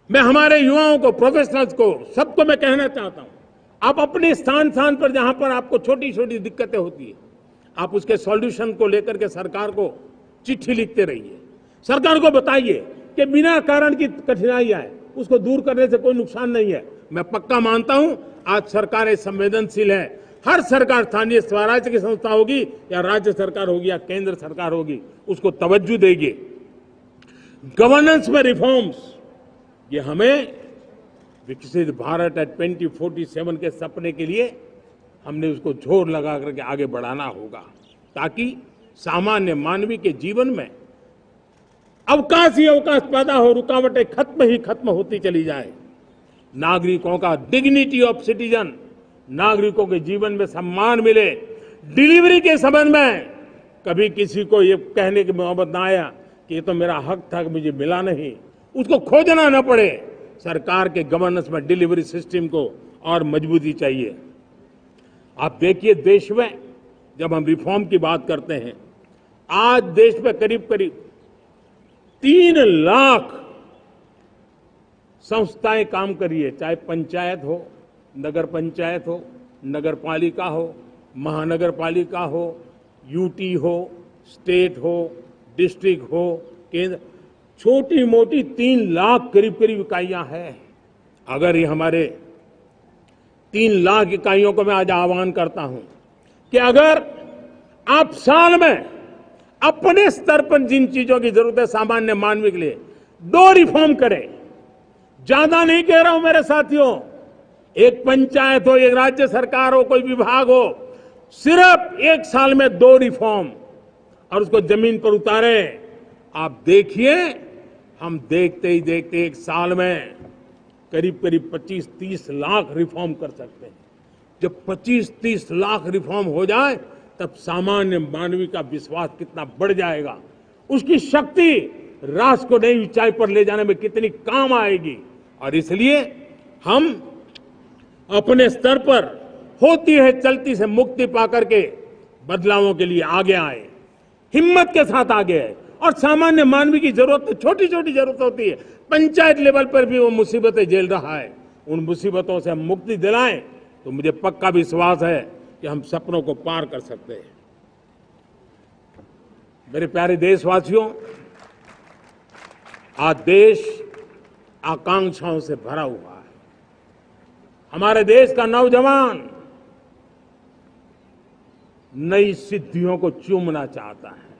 मैं हमारे युवाओं को, प्रोफेशनल्स को, सबको मैं कहना चाहता हूं, आप अपने स्थान पर जहां पर आपको छोटी छोटी दिक्कतें होती है, आप उसके सॉल्यूशन को लेकर के सरकार को चिट्ठी लिखते रहिए। सरकार को बताइए कि बिना कारण की कठिनाइयां है, उसको दूर करने से कोई नुकसान नहीं है। मैं पक्का मानता हूं आज सरकारें संवेदनशील है। हर सरकार, स्थानीय स्वराज्य की संस्था होगी या राज्य सरकार होगी या केंद्र सरकार होगी, उसको तवज्जो देगी। गवर्नेंस में रिफॉर्म्स, ये हमें विकसित भारत 2047 के सपने के लिए हमने उसको जोर लगा करके आगे बढ़ाना होगा, ताकि सामान्य मानवी के जीवन में अवकाश ही अवकाश पैदा हो, रुकावटें खत्म होती चली जाए। नागरिकों का डिग्निटी ऑफ सिटीजन, नागरिकों के जीवन में सम्मान मिले। डिलीवरी के संबंध में कभी किसी को ये कहने की मोहब्बत ना आया कि ये तो मेरा हक था कि मुझे मिला नहीं, उसको खोजना न पड़े। सरकार के गवर्नेंस में डिलीवरी सिस्टम को और मजबूती चाहिए। आप देखिए देश में जब हम रिफॉर्म की बात करते हैं, आज देश में करीब करीब 3 लाख संस्थाएं काम कर रही है, चाहे पंचायत हो, नगर पंचायत हो, नगर पालिका हो, महानगर पालिका हो, यूटी हो, स्टेट हो, डिस्ट्रिक्ट हो, केंद्र, छोटी मोटी 3 लाख करीब करीब इकाइयां हैं। अगर ये हमारे 3 लाख इकाइयों को मैं आज आह्वान करता हूं कि अगर आप साल में अपने स्तर पर जिन चीजों की जरूरत है सामान्य मानव के लिए 2 रिफॉर्म करें, ज्यादा नहीं कह रहा हूं मेरे साथियों, एक पंचायत हो, एक राज्य सरकार हो, कोई विभाग हो, सिर्फ 1 साल में 2 रिफॉर्म और उसको जमीन पर उतारें। आप देखिए, हम देखते ही देखते 1 साल में करीब करीब 25-30 लाख रिफॉर्म कर सकते हैं। जब 25-30 लाख रिफॉर्म हो जाए तब सामान्य मानवी का विश्वास कितना बढ़ जाएगा, उसकी शक्ति राष्ट्र को नई ऊंचाई पर ले जाने में कितनी काम आएगी। और इसलिए हम अपने स्तर पर होती है चलती से मुक्ति पाकर के बदलावों के लिए आगे आए, हिम्मत के साथ आगे आए। और सामान्य मानवी की जरूरत, छोटी छोटी जरूरत होती है, पंचायत लेवल पर भी वो मुसीबतें झेल रहा है, उन मुसीबतों से हम मुक्ति दिलाएं तो मुझे पक्का विश्वास है कि हम सपनों को पार कर सकते हैं। मेरे प्यारे देशवासियों, आज देश आकांक्षाओं से भरा हुआ है। हमारे देश का नौजवान नई सिद्धियों को चूमना चाहता है,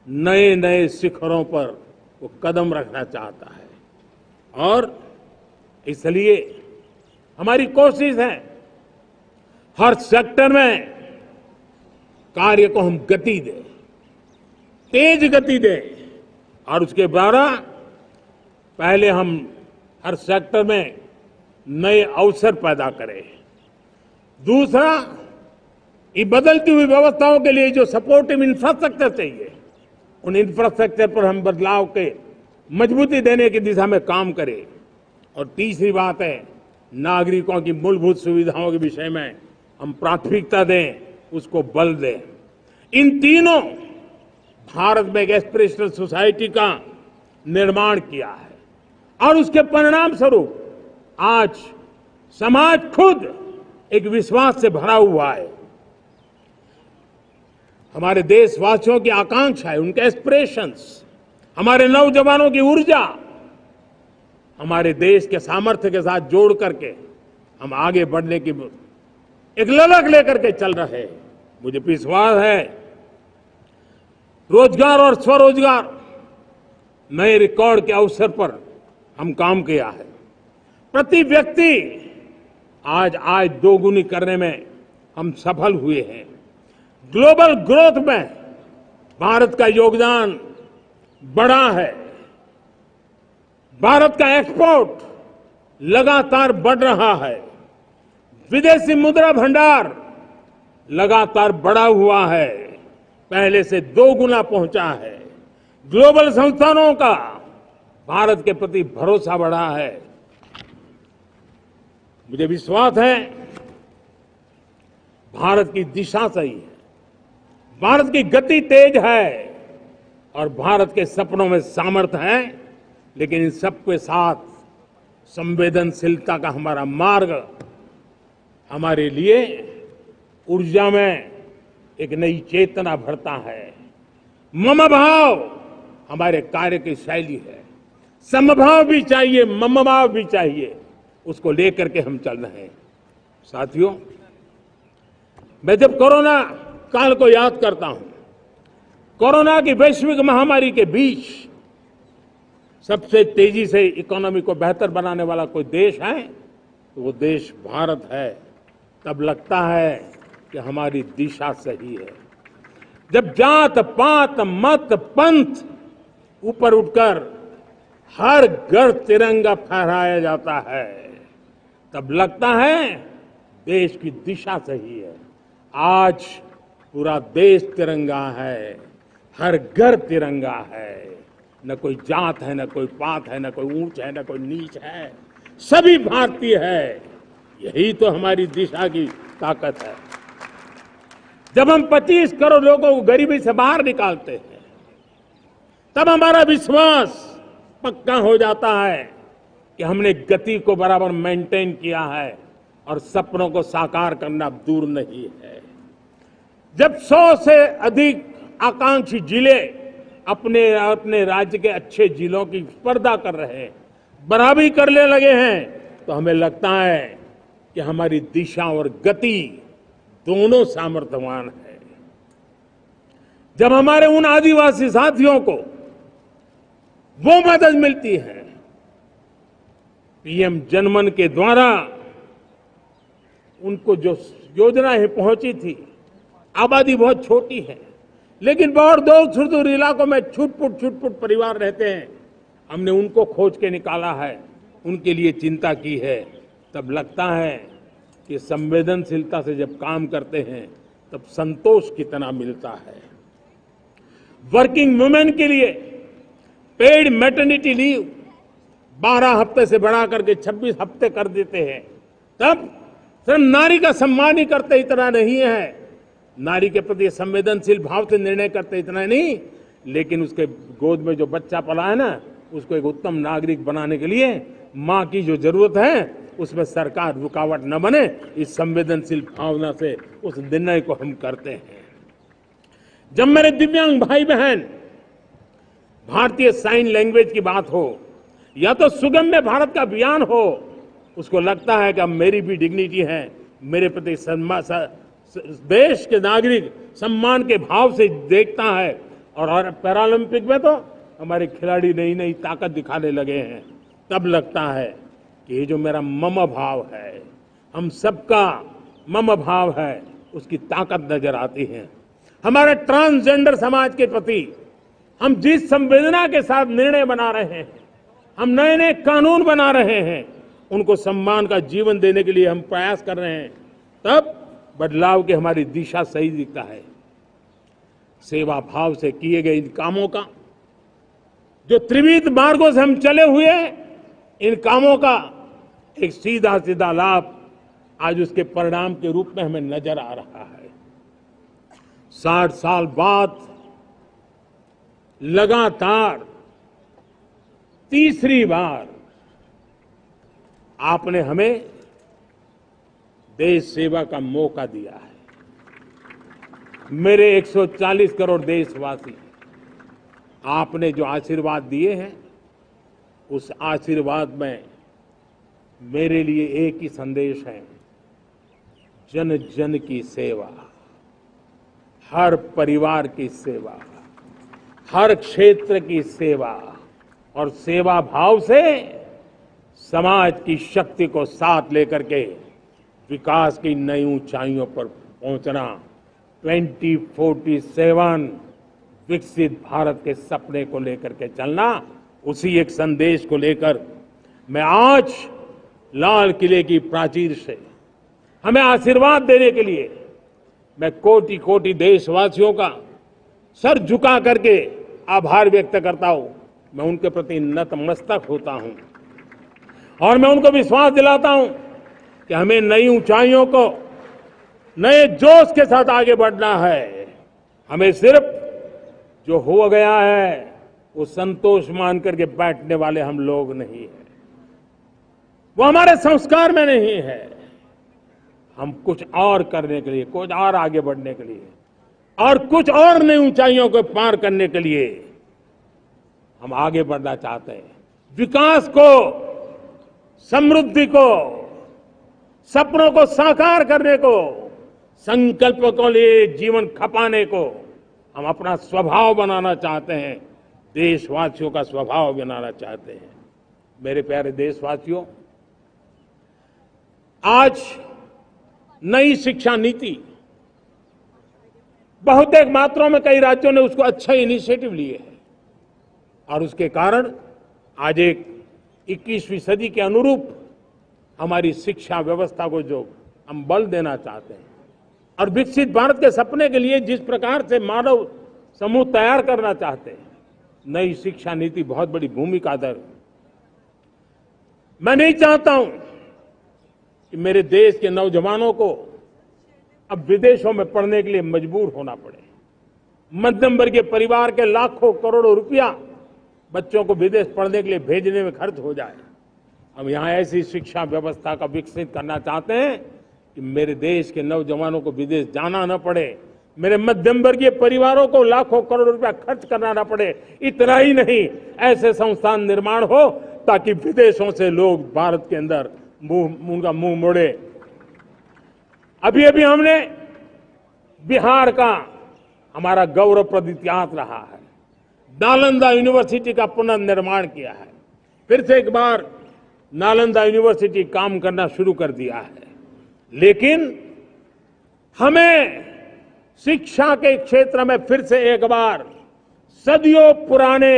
नए नए शिखरों पर वो कदम रखना चाहता है। और इसलिए हमारी कोशिश है हर सेक्टर में कार्य को हम गति दें, तेज गति दें, और उसके द्वारा पहले हम हर सेक्टर में नए अवसर पैदा करें। दूसरा, ये बदलती हुई व्यवस्थाओं के लिए जो सपोर्टिव इंफ्रास्ट्रक्चर चाहिए, उन इंफ्रास्ट्रक्चर पर हम बदलाव के मजबूती देने की दिशा में काम करें। और तीसरी बात है, नागरिकों की मूलभूत सुविधाओं के विषय में हम प्राथमिकता दें, उसको बल दें। इन तीनों भारत में एक एस्पिरेशनल सोसाइटी का निर्माण किया है और उसके परिणाम स्वरूप आज समाज खुद एक विश्वास से भरा हुआ है। हमारे देशवासियों की आकांक्षा है, उनके एस्पिरेशंस, हमारे नौजवानों की ऊर्जा, हमारे देश के सामर्थ्य के साथ जोड़ करके हम आगे बढ़ने की एक ललक लेकर के चल रहे हैं। मुझे विश्वास है रोजगार और स्वरोजगार नए रिकॉर्ड के अवसर पर हम काम किया है। प्रति व्यक्ति आज आय दोगुनी करने में हम सफल हुए हैं। ग्लोबल ग्रोथ में भारत का योगदान बड़ा है। भारत का एक्सपोर्ट लगातार बढ़ रहा है। विदेशी मुद्रा भंडार लगातार बढ़ा हुआ है, पहले से 2 गुना पहुंचा है। ग्लोबल संस्थानों का भारत के प्रति भरोसा बढ़ा है। मुझे विश्वास है भारत की दिशा सही है, भारत की गति तेज है और भारत के सपनों में सामर्थ्य है। लेकिन इन सबके साथ संवेदनशीलता का हमारा मार्ग हमारे लिए ऊर्जा में एक नई चेतना भरता है। मम भाव हमारे कार्य की शैली है। समभाव भी चाहिए, मम भाव भी चाहिए, उसको लेकर के हम चल रहे हैं। साथियों, मैं जब कोरोना काल को याद करता हूं, कोरोना की वैश्विक महामारी के बीच सबसे तेजी से इकोनॉमी को बेहतर बनाने वाला कोई देश है तो वो देश भारत है। तब लगता है कि हमारी दिशा सही है। जब जात पात मत पंथ ऊपर उठकर हर घर तिरंगा फहराया जाता है, तब लगता है देश की दिशा सही है। आज पूरा देश तिरंगा है, हर घर तिरंगा है। न कोई जात है, न कोई पात है, न कोई ऊंच है, न कोई नीच है, सभी भारतीय है। यही तो हमारी दिशा की ताकत है। जब हम 25 करोड़ लोगों को गरीबी से बाहर निकालते हैं, तब हमारा विश्वास पक्का हो जाता है कि हमने गति को बराबर मेंटेन किया है और सपनों को साकार करना दूर नहीं है। जब 100 से अधिक आकांक्षी जिले अपने अपने राज्य के अच्छे जिलों की स्पर्धा कर रहे हैं, बराबरी करने लगे हैं, तो हमें लगता है कि हमारी दिशा और गति दोनों सामर्थ्यवान है। जब हमारे उन आदिवासी साथियों को वो मदद मिलती है, पीएम जनमन के द्वारा उनको जो योजनाएं पहुंची थी, आबादी बहुत छोटी है, लेकिन बहुत दूर सुदूर इलाकों में छुटपुट परिवार रहते हैं, हमने उनको खोज के निकाला है, उनके लिए चिंता की है, तब लगता है कि संवेदनशीलता से जब काम करते हैं तब संतोष कितना मिलता है। वर्किंग वुमेन के लिए पेड मैटरनिटी लीव 12 हफ्ते से बढ़ा करके 26 हफ्ते कर देते हैं। तब सिर्फ नारी का सम्मान ही करते इतना नहीं है, नारी के प्रति संवेदनशील भाव से निर्णय करते इतना नहीं, लेकिन उसके गोद में जो बच्चा पला है ना, उसको एक उत्तम नागरिक बनाने के लिए मां की जो जरूरत है उसमें सरकार रुकावट न बने, इस संवेदनशील भावना से उस निर्णय को हम करते हैं। जब मेरे दिव्यांग भाई बहन भारतीय साइन लैंग्वेज की बात हो या तो सुगम्य भारत का अभियान हो, उसको लगता है कि अब मेरी भी डिग्निटी है, मेरे प्रति देश के नागरिक सम्मान के भाव से देखता है। और पैरालंपिक में तो हमारे खिलाड़ी नई नई ताकत दिखाने लगे हैं, तब लगता है कि ये जो मेरा मम भाव है, हम सबका मम भाव है, उसकी ताकत नजर आती है। हमारे ट्रांसजेंडर समाज के प्रति हम जिस संवेदना के साथ निर्णय बना रहे हैं, हम नए नए कानून बना रहे हैं, उनको सम्मान का जीवन देने के लिए हम प्रयास कर रहे हैं, तब बदलाव की हमारी दिशा सही दिखता है। सेवा भाव से किए गए इन कामों का, जो त्रिविध मार्गों से हम चले हुए, इन कामों का एक सीधा सीधा लाभ आज उसके परिणाम के रूप में हमें नजर आ रहा है। 60 साल बाद लगातार तीसरी बार आपने हमें देश सेवा का मौका दिया है। मेरे 140 करोड़ देशवासी, आपने जो आशीर्वाद दिए हैं, उस आशीर्वाद में मेरे लिए एक ही संदेश है, जन जन की सेवा, हर परिवार की सेवा, हर क्षेत्र की सेवा, और सेवा भाव से समाज की शक्ति को साथ लेकर के विकास की नई ऊंचाइयों पर पहुंचना। 2047 विकसित भारत के सपने को लेकर के चलना, उसी एक संदेश को लेकर मैं आज लाल किले की प्राचीर से हमें आशीर्वाद देने के लिए मैं कोटि कोटि देशवासियों का सर झुका करके आभार व्यक्त करता हूं। मैं उनके प्रति नतमस्तक होता हूं और मैं उनको विश्वास दिलाता हूं कि हमें नई ऊंचाइयों को नए जोश के साथ आगे बढ़ना है। हमें सिर्फ जो हो गया है वो संतोष मान करके बैठने वाले हम लोग नहीं हैं, वो हमारे संस्कार में नहीं है। हम कुछ और करने के लिए, कुछ और आगे बढ़ने के लिए और कुछ और नई ऊंचाइयों को पार करने के लिए हम आगे बढ़ना चाहते हैं। विकास को, समृद्धि को, सपनों को साकार करने को, संकल्प को लिए जीवन खपाने को हम अपना स्वभाव बनाना चाहते हैं, देशवासियों का स्वभाव बनाना चाहते हैं। मेरे प्यारे देशवासियों, आज नई शिक्षा नीति बहुतेक मात्राओं में कई राज्यों ने उसको अच्छा इनिशिएटिव लिए है और उसके कारण आज एक 21वीं सदी के अनुरूप हमारी शिक्षा व्यवस्था को जो हम बल देना चाहते हैं और विकसित भारत के सपने के लिए जिस प्रकार से मानव समूह तैयार करना चाहते हैं, नई शिक्षा नीति बहुत बड़ी भूमिका अदा। मैं नहीं चाहता हूं कि मेरे देश के नौजवानों को अब विदेशों में पढ़ने के लिए मजबूर होना पड़े। मध्यम वर्गीय परिवार के लाखों करोड़ों रुपया बच्चों को विदेश पढ़ने के लिए भेजने में खर्च हो जाए। हम यहां ऐसी शिक्षा व्यवस्था का विकसित करना चाहते हैं कि मेरे देश के नौजवानों को विदेश जाना न पड़े, मेरे मध्यम वर्गीय परिवारों को लाखों करोड़ रुपया खर्च करना न पड़े। इतना ही नहीं, ऐसे संस्थान निर्माण हो ताकि विदेशों से लोग भारत के अंदर उनका मुंह मोड़े। अभी अभी हमने बिहार का हमारा गौरवप्रद इतिहास रहा है, नालंदा यूनिवर्सिटी का पुनर्निर्माण किया है। फिर से एक बार नालंदा यूनिवर्सिटी काम करना शुरू कर दिया है। लेकिन हमें शिक्षा के क्षेत्र में फिर से एक बार सदियों पुराने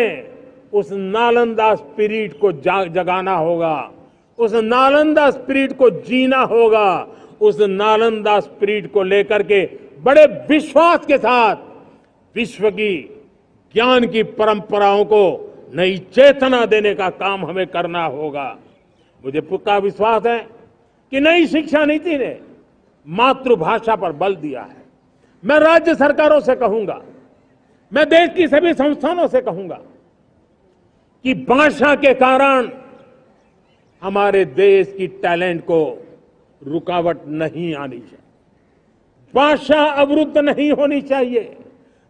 उस नालंदा स्पिरिट को जगाना होगा, उस नालंदा स्पिरिट को जीना होगा, उस नालंदा स्पिरिट को लेकर के बड़े विश्वास के साथ विश्व की ज्ञान की परंपराओं को नई चेतना देने का काम हमें करना होगा। मुझे पक्का विश्वास है कि नई शिक्षा नीति ने मातृभाषा पर बल दिया है। मैं राज्य सरकारों से कहूंगा, मैं देश की सभी संस्थानों से कहूंगा कि भाषा के कारण हमारे देश की टैलेंट को रुकावट नहीं आनी चाहिए, भाषा अवरुद्ध नहीं होनी चाहिए।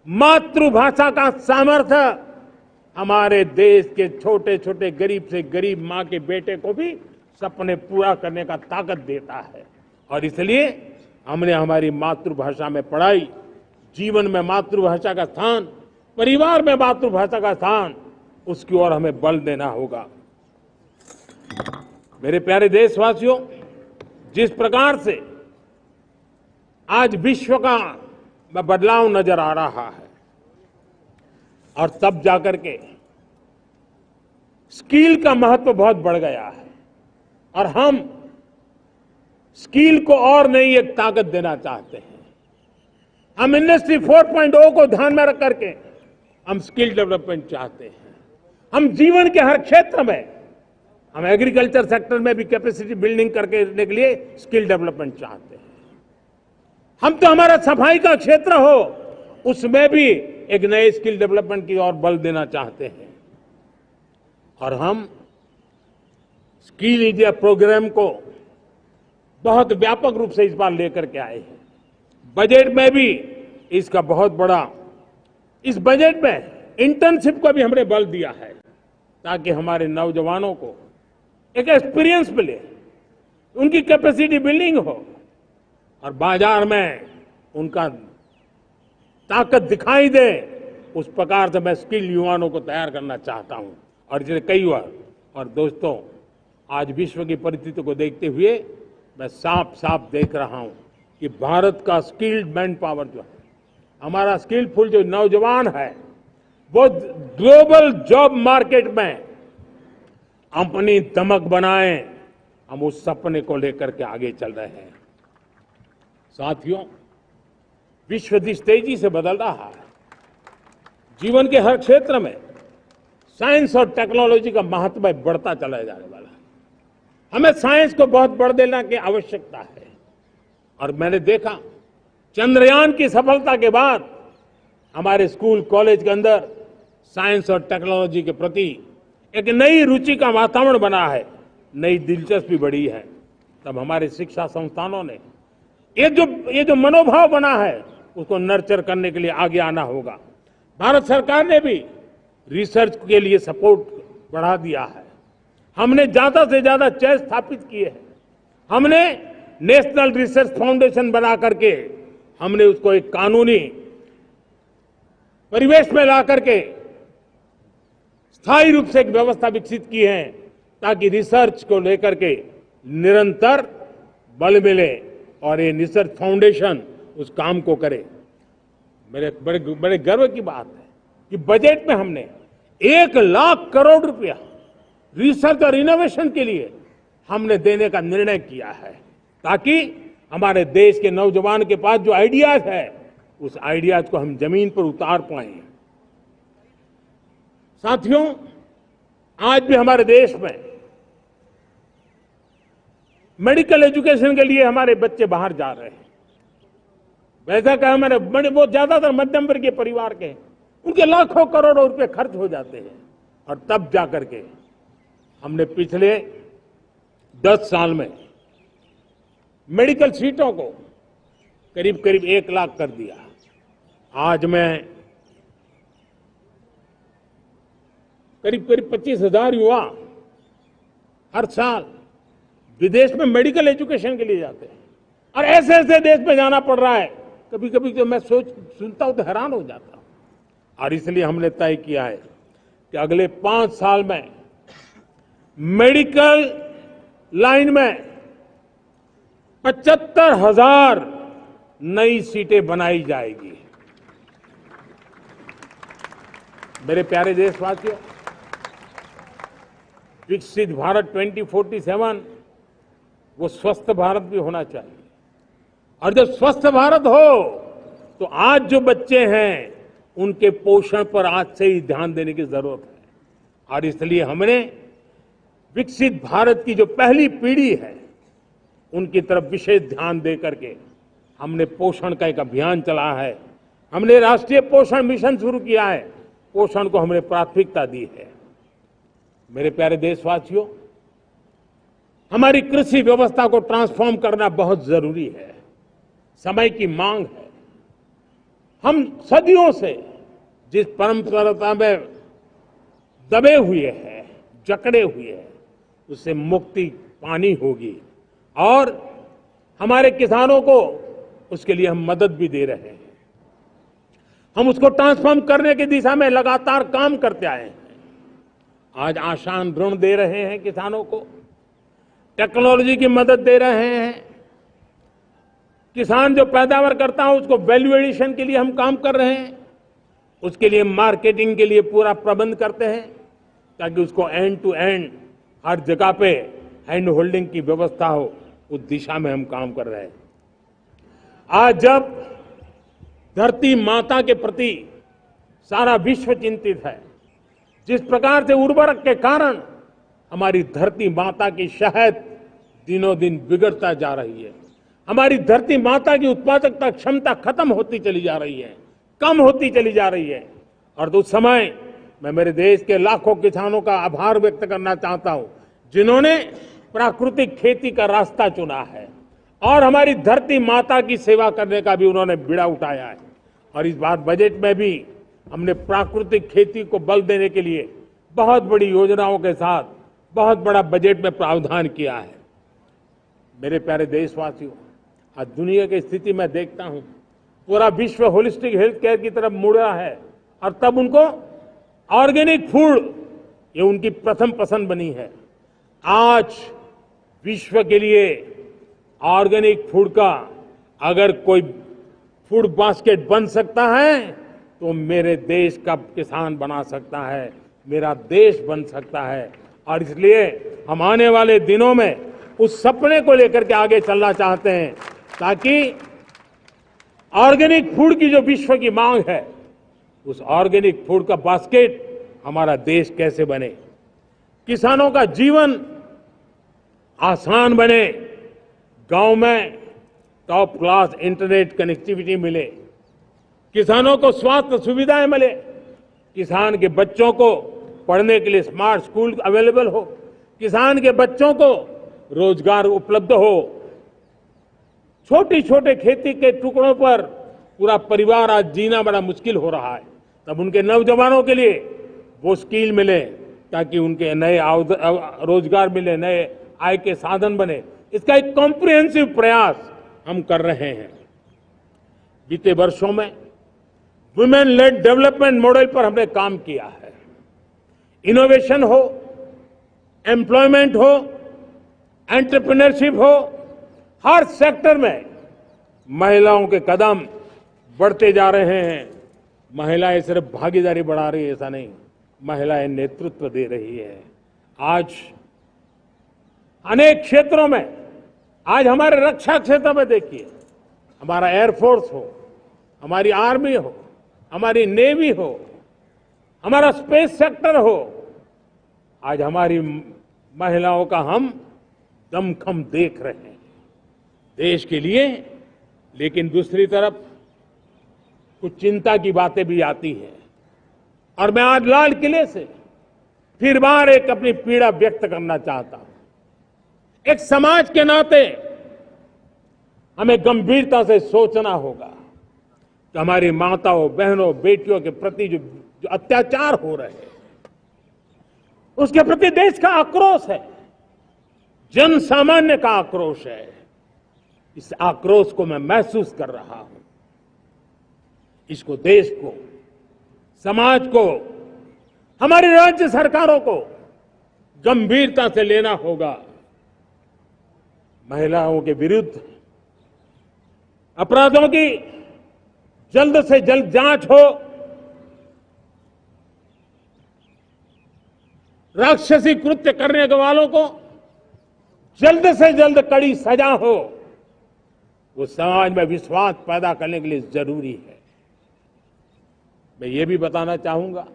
मातृभाषा का सामर्थ्य हमारे देश के छोटे छोटे गरीब से गरीब मां के बेटे को भी सपने पूरा करने का ताकत देता है। और इसलिए हमने हमारी मातृभाषा में पढ़ाई, जीवन में मातृभाषा का स्थान, परिवार में मातृभाषा का स्थान, उसकी ओर हमें बल देना होगा। मेरे प्यारे देशवासियों, जिस प्रकार से आज विश्व का बदलाव नजर आ रहा है और तब जाकर के स्किल का महत्व बहुत बढ़ गया है और हम स्किल को और नई एक ताकत देना चाहते हैं। हम इंडस्ट्री 4.0 को ध्यान में रख करके हम स्किल डेवलपमेंट चाहते हैं। हम जीवन के हर क्षेत्र में, हम एग्रीकल्चर सेक्टर में भी कैपेसिटी बिल्डिंग करके करने के लिए स्किल डेवलपमेंट चाहते हैं। हम तो हमारा सफाई का क्षेत्र हो, उसमें भी एक नए स्किल डेवलपमेंट की ओर बल देना चाहते हैं। और हम स्किल इंडिया प्रोग्राम को बहुत व्यापक रूप से इस बार लेकर के आए हैं। बजट में भी इसका बहुत बड़ा, इस बजट में इंटर्नशिप को भी हमने बल दिया है ताकि हमारे नौजवानों को एक एक्सपीरियंस मिले, उनकी कैपेसिटी बिल्डिंग हो और बाजार में उनका ताकत दिखाई दे। उस प्रकार से मैं स्किल युवाओं को तैयार करना चाहता हूं। और इसलिए कई बार, और दोस्तों, आज विश्व की परिस्थिति को देखते हुए मैं साफ साफ देख रहा हूं कि भारत का स्किल्ड मैन पावर जो है, हमारा स्किलफुल जो नौजवान है, वो ग्लोबल जॉब मार्केट में अपनी दमक बनाए। हम उस सपने को लेकर के आगे चल रहे हैं। साथियों, विश्व जिस तेजी से बदल रहा है, जीवन के हर क्षेत्र में साइंस और टेक्नोलॉजी का महत्व बढ़ता चला जाने वाला है। हमें साइंस को बहुत बढ़ देने की आवश्यकता है। और मैंने देखा, चंद्रयान की सफलता के बाद हमारे स्कूल कॉलेज के अंदर साइंस और टेक्नोलॉजी के प्रति एक नई रुचि का वातावरण बना है, नई दिलचस्पी बढ़ी है। तब हमारे शिक्षा संस्थानों ने ये जो मनोभाव बना है, उसको नर्चर करने के लिए आगे आना होगा। भारत सरकार ने भी रिसर्च के लिए सपोर्ट बढ़ा दिया है। हमने ज्यादा से ज्यादा चेस स्थापित किए हैं। हमने नेशनल रिसर्च फाउंडेशन बना करके हमने उसको एक कानूनी परिवेश में ला करके स्थायी रूप से एक व्यवस्था विकसित की है ताकि रिसर्च को लेकर के निरंतर बल मिले और ये रिसर्च फाउंडेशन उस काम को करे। मेरे बड़े गर्व की बात है कि बजट में हमने 1 लाख करोड़ रुपया रिसर्च और इनोवेशन के लिए हमने देने का निर्णय किया है ताकि हमारे देश के नौजवान के पास जो आइडियाज है, उस आइडियाज को हम जमीन पर उतार पाए। साथियों, आज भी हमारे देश में मेडिकल एजुकेशन के लिए हमारे बच्चे बाहर जा रहे हैं। वैसा कहा मैंने, बड़े बहुत ज्यादातर मध्यम वर्गीय परिवार के, उनके लाखों करोड़ों रुपए खर्च हो जाते हैं। और तब जाकर के हमने पिछले 10 साल में मेडिकल सीटों को करीब करीब 1 लाख कर दिया। आज मैं करीब करीब 25,000 युवा हर साल विदेश में मेडिकल एजुकेशन के लिए जाते हैं। और ऐसे ऐसे देश में जाना पड़ रहा है, कभी कभी जो मैं सुनता हूं तो हैरान हो जाता हूं। और इसलिए हमने तय किया है कि अगले 5 साल में मेडिकल लाइन में 75,000 नई सीटें बनाई जाएगी। मेरे प्यारे देशवासियों, विकसित भारत 2047 वो स्वस्थ भारत भी होना चाहिए। और जब स्वस्थ भारत हो तो आज जो बच्चे हैं उनके पोषण पर आज से ही ध्यान देने की जरूरत है। और इसलिए हमने विकसित भारत की जो पहली पीढ़ी है उनकी तरफ विशेष ध्यान दे करके हमने पोषण का एक अभियान चला है। हमने राष्ट्रीय पोषण मिशन शुरू किया है। पोषण को हमने प्राथमिकता दी है। मेरे प्यारे देशवासियों, हमारी कृषि व्यवस्था को ट्रांसफॉर्म करना बहुत जरूरी है, समय की मांग है। हम सदियों से जिस परंपरा में दबे हुए हैं, जकड़े हुए हैं, उससे मुक्ति पानी होगी। और हमारे किसानों को उसके लिए हम मदद भी दे रहे हैं। हम उसको ट्रांसफॉर्म करने की दिशा में लगातार काम करते आए हैं। आज आसान ऋण दे रहे हैं किसानों को, टेक्नोलॉजी की मदद दे रहे हैं। किसान जो पैदावार करता है उसको वैल्यू एडिशन के लिए हम काम कर रहे हैं। उसके लिए मार्केटिंग के लिए पूरा प्रबंध करते हैं ताकि उसको एंड टू एंड हर जगह पे हैंड होल्डिंग की व्यवस्था हो। उस दिशा में हम काम कर रहे हैं। आज जब धरती माता के प्रति सारा विश्व चिंतित है, जिस प्रकार से उर्वरक के कारण हमारी धरती माता की शहद दिनों दिन बिगड़ता जा रही है, हमारी धरती माता की उत्पादकता क्षमता खत्म होती चली जा रही है, कम होती चली जा रही है। और उस समय मैं मेरे देश के लाखों किसानों का आभार व्यक्त करना चाहता हूं जिन्होंने प्राकृतिक खेती का रास्ता चुना है और हमारी धरती माता की सेवा करने का भी उन्होंने बीड़ा उठाया है। और इस बार बजट में भी हमने प्राकृतिक खेती को बल देने के लिए बहुत बड़ी योजनाओं के साथ बहुत बड़ा बजट में प्रावधान किया है। मेरे प्यारे देशवासियों, आज दुनिया की स्थिति में देखता हूं, पूरा विश्व होलिस्टिक हेल्थ केयर की तरफ मुड़ रहा है। और तब उनको ऑर्गेनिक फूड ये उनकी प्रथम पसंद बनी है। आज विश्व के लिए ऑर्गेनिक फूड का अगर कोई फूड बास्केट बन सकता है तो मेरे देश का किसान बना सकता है, मेरा देश बन सकता है। और इसलिए हम आने वाले दिनों में उस सपने को लेकर के आगे चलना चाहते हैं ताकि ऑर्गेनिक फूड की जो विश्व की मांग है, उस ऑर्गेनिक फूड का बास्केट हमारा देश कैसे बने, किसानों का जीवन आसान बने, गांव में टॉप क्लास इंटरनेट कनेक्टिविटी मिले, किसानों को स्वास्थ्य सुविधाएं मिले, किसान के बच्चों को पढ़ने के लिए स्मार्ट स्कूल अवेलेबल हो, किसान के बच्चों को रोजगार उपलब्ध हो। छोटी छोटे खेती के टुकड़ों पर पूरा परिवार आज जीना बड़ा मुश्किल हो रहा है, तब उनके नौजवानों के लिए वो स्किल मिले ताकि उनके नए रोजगार मिले, नए आय के साधन बने। इसका एक कॉम्प्रिहेंसिव प्रयास हम कर रहे हैं। बीते वर्षों में वुमेन लेड डेवलपमेंट मॉडल पर हमने काम किया है। इनोवेशन हो, एम्प्लॉयमेंट हो, एंटरप्रेन्योरशिप हो, हर सेक्टर में महिलाओं के कदम बढ़ते जा रहे हैं। महिलाएं सिर्फ भागीदारी बढ़ा रही है ऐसा नहीं, महिलाएं नेतृत्व दे रही है। आज अनेक क्षेत्रों में, आज हमारे रक्षा क्षेत्र में देखिए, हमारा एयरफोर्स हो, हमारी आर्मी हो, हमारी नेवी हो, हमारा स्पेस सेक्टर हो, आज हमारी महिलाओं का हम दमखम देख रहे हैं देश के लिए। लेकिन दूसरी तरफ कुछ चिंता की बातें भी आती हैं। और मैं आज लाल किले से फिर बार एक अपनी पीड़ा व्यक्त करना चाहता हूं। एक समाज के नाते हमें गंभीरता से सोचना होगा कि हमारी माताओं, बहनों, बेटियों के प्रति जो अत्याचार हो रहे हैं, उसके प्रति देश का आक्रोश है, जन सामान्य का आक्रोश है। इस आक्रोश को मैं महसूस कर रहा हूं। इसको देश को, समाज को, हमारी राज्य सरकारों को गंभीरता से लेना होगा। महिलाओं के विरुद्ध अपराधों की जल्द से जल्द जांच हो, राक्षसी कृत्य करने वालों को जल्द से जल्द कड़ी सजा हो, वो समाज में विश्वास पैदा करने के लिए जरूरी है। मैं ये भी बताना चाहूंगा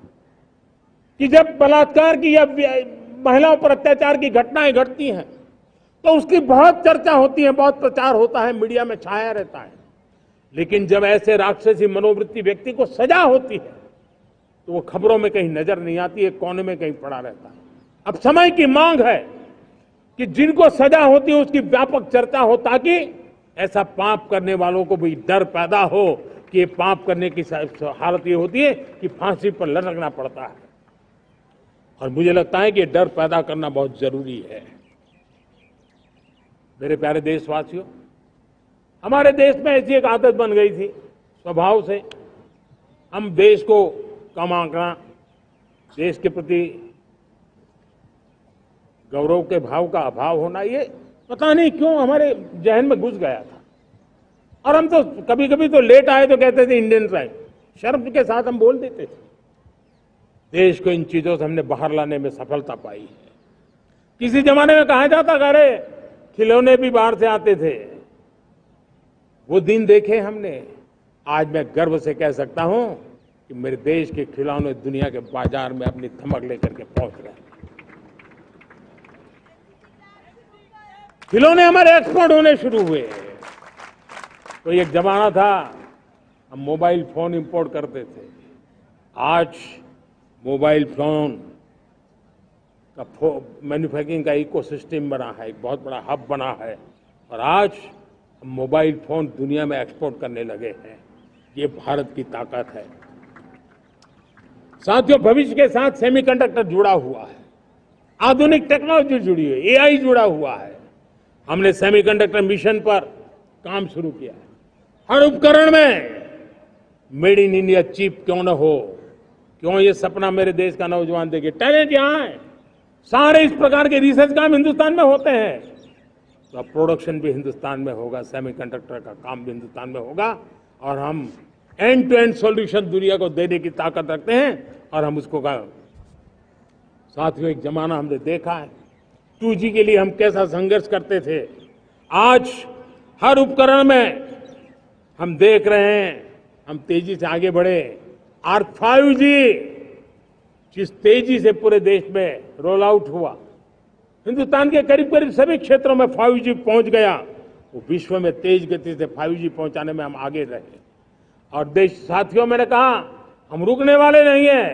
कि जब बलात्कार की या महिलाओं पर अत्याचार की घटनाएं घटती हैं तो उसकी बहुत चर्चा होती है, बहुत प्रचार होता है, मीडिया में छाया रहता है। लेकिन जब ऐसे राक्षसी मनोवृत्ति व्यक्ति को सजा होती है तो वो खबरों में कहीं नजर नहीं आती है, कोने में कहीं पड़ा रहता है। अब समय की मांग है कि जिनको सजा होती है उसकी व्यापक चर्चा हो, ताकि ऐसा पाप करने वालों को भी डर पैदा हो कि ये पाप करने की हालत ये होती है कि फांसी पर लटकना पड़ता है। और मुझे लगता है कि ये डर पैदा करना बहुत जरूरी है। मेरे प्यारे देशवासियों, हमारे देश में ऐसी एक आदत बन गई थी स्वभाव से, हम देश को कम आंकना, देश के प्रति गौरव के भाव का अभाव होना, ये पता नहीं क्यों हमारे जहन में घुस गया था। और हम तो कभी कभी तो लेट आए तो कहते थे इंडियन आए, शर्म के साथ हम बोल देते थे। देश को इन चीजों से हमने बाहर लाने में सफलता पाई है। किसी जमाने में कहा जाता था अरे खिलौने भी बाहर से आते थे, वो दिन देखे हमने। आज मैं गर्व से कह सकता हूं कि मेरे देश के खिलौने दुनिया के बाजार में अपनी धमक लेकर के पहुंच रहे हैं। खिलौने हमारे एक्सपोर्ट होने शुरू हुए। तो एक जमाना था हम मोबाइल फोन इंपोर्ट करते थे। आज मोबाइल फोन का मैन्युफैक्चरिंग का इकोसिस्टम बना है, एक बहुत बड़ा हब बना है। और आज हम मोबाइल फोन दुनिया में एक्सपोर्ट करने लगे हैं। ये भारत की ताकत है। साथियों, भविष्य के साथ सेमीकंडक्टर जुड़ा हुआ है, आधुनिक टेक्नोलॉजी जुड़ी है, एआई जुड़ा हुआ है। हमने सेमीकंडक्टर मिशन पर काम शुरू किया है। हर उपकरण में मेड इन इंडिया चिप क्यों न हो, क्यों ये सपना मेरे देश का नौजवान देखे। टैलेंट यहां है, सारे इस प्रकार के रिसर्च काम हिंदुस्तान में होते हैं। तो अब प्रोडक्शन भी हिंदुस्तान में होगा, सेमीकंडक्टर का काम भी हिंदुस्तान में होगा। और हम एंड टू एंड सॉल्यूशन दुनिया को देने की ताकत रखते हैं और हम उसको साथियों, एक जमाना हमने देखा है 2G के लिए हम कैसा संघर्ष करते थे। आज हर उपकरण में हम देख रहे हैं, हम तेजी से आगे बढ़े। और 5G जिस तेजी से पूरे देश में रोल आउट हुआ, हिंदुस्तान के करीब करीब सभी क्षेत्रों में 5G पहुंच गया। वो विश्व में तेज गति से 5G पहुंचाने में हम आगे रहे। और देश साथियों, मैंने कहा हम रुकने वाले नहीं हैं।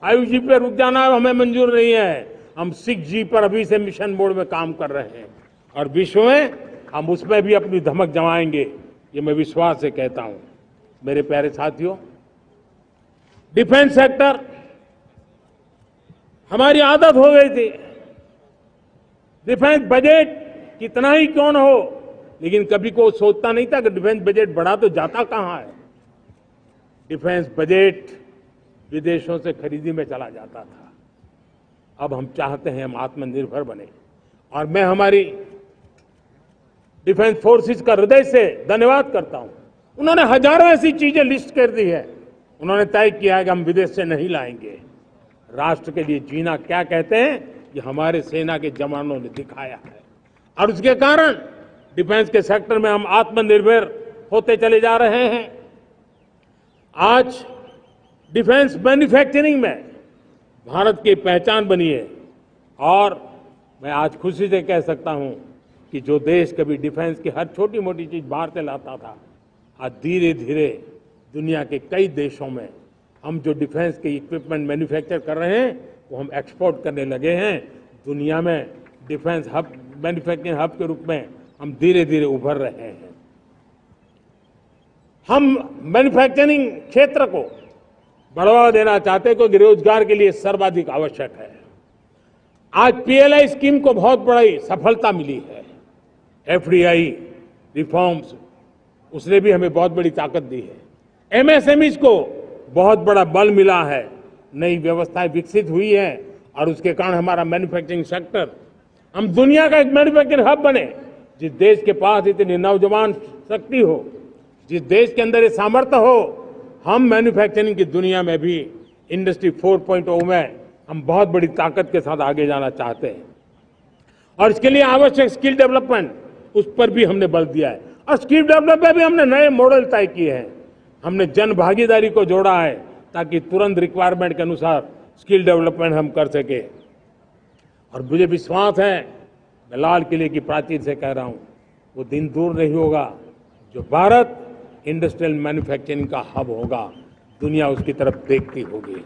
5G पे रुक जाना हमें मंजूर नहीं है। हम 6G पर अभी से मिशन मोड में काम कर रहे हैं और विश्व में हम उसमें भी अपनी धमक जमाएंगे, ये मैं विश्वास से कहता हूं। मेरे प्यारे साथियों, डिफेंस सेक्टर हमारी आदत हो गई थी। डिफेंस बजट कितना ही क्यों न हो, लेकिन कभी कोई सोचता नहीं था कि डिफेंस बजट बढ़ा तो जाता कहां है। डिफेंस बजट विदेशों से खरीदी में चला जाता था। अब हम चाहते हैं हम आत्मनिर्भर बने। और मैं हमारी डिफेंस फोर्सेस का हृदय से धन्यवाद करता हूं। उन्होंने हजारों ऐसी चीजें लिस्ट कर दी है। उन्होंने तय किया है कि हम विदेश से नहीं लाएंगे। राष्ट्र के लिए जीना क्या कहते हैं, ये हमारे सेना के जवानों ने दिखाया है। और उसके कारण डिफेंस के सेक्टर में हम आत्मनिर्भर होते चले जा रहे हैं। आज डिफेंस मैन्युफैक्चरिंग में भारत की पहचान बनी है। और मैं आज खुशी से कह सकता हूं कि जो देश कभी डिफेंस की हर छोटी मोटी चीज बाहर से लाता था, आज धीरे धीरे दुनिया के कई देशों में हम जो डिफेंस के इक्विपमेंट मैन्युफैक्चर कर रहे हैं वो हम एक्सपोर्ट करने लगे हैं। दुनिया में डिफेंस हब, मैन्युफैक्चरिंग हब के रूप में हम धीरे धीरे उभर रहे हैं। हम मैन्युफैक्चरिंग क्षेत्र को बढ़ावा देना चाहते हैं क्योंकि रोजगार के लिए सर्वाधिक आवश्यक है। आज पीएलआई स्कीम को बहुत बड़ी सफलता मिली है। एफडीआई रिफॉर्म्स, उसने भी हमें बहुत बड़ी ताकत दी है। एमएसएमईज को बहुत बड़ा बल मिला है, नई व्यवस्थाएं विकसित हुई है और उसके कारण हमारा मैन्युफैक्चरिंग सेक्टर, हम दुनिया का एक मैन्युफैक्चरिंग हब बने। जिस देश के पास इतनी नौजवान शक्ति हो, जिस देश के अंदर ये सामर्थ्य हो, हम मैन्युफैक्चरिंग की दुनिया में भी इंडस्ट्री 4.0 में हम बहुत बड़ी ताकत के साथ आगे जाना चाहते हैं। और इसके लिए आवश्यक स्किल डेवलपमेंट, उस पर भी हमने बल दिया है। और स्किल डेवलपमेंट में भी हमने नए मॉडल तय किए हैं। हमने जन भागीदारी को जोड़ा है ताकि तुरंत रिक्वायरमेंट के अनुसार स्किल डेवलपमेंट हम कर सके। और मुझे विश्वास है, मैं लाल किले की प्राचीर से कह रहा हूं, वो दिन दूर नहीं होगा जो भारत इंडस्ट्रियल मैन्युफैक्चरिंग का हब होगा। दुनिया उसकी तरफ देखती होगी।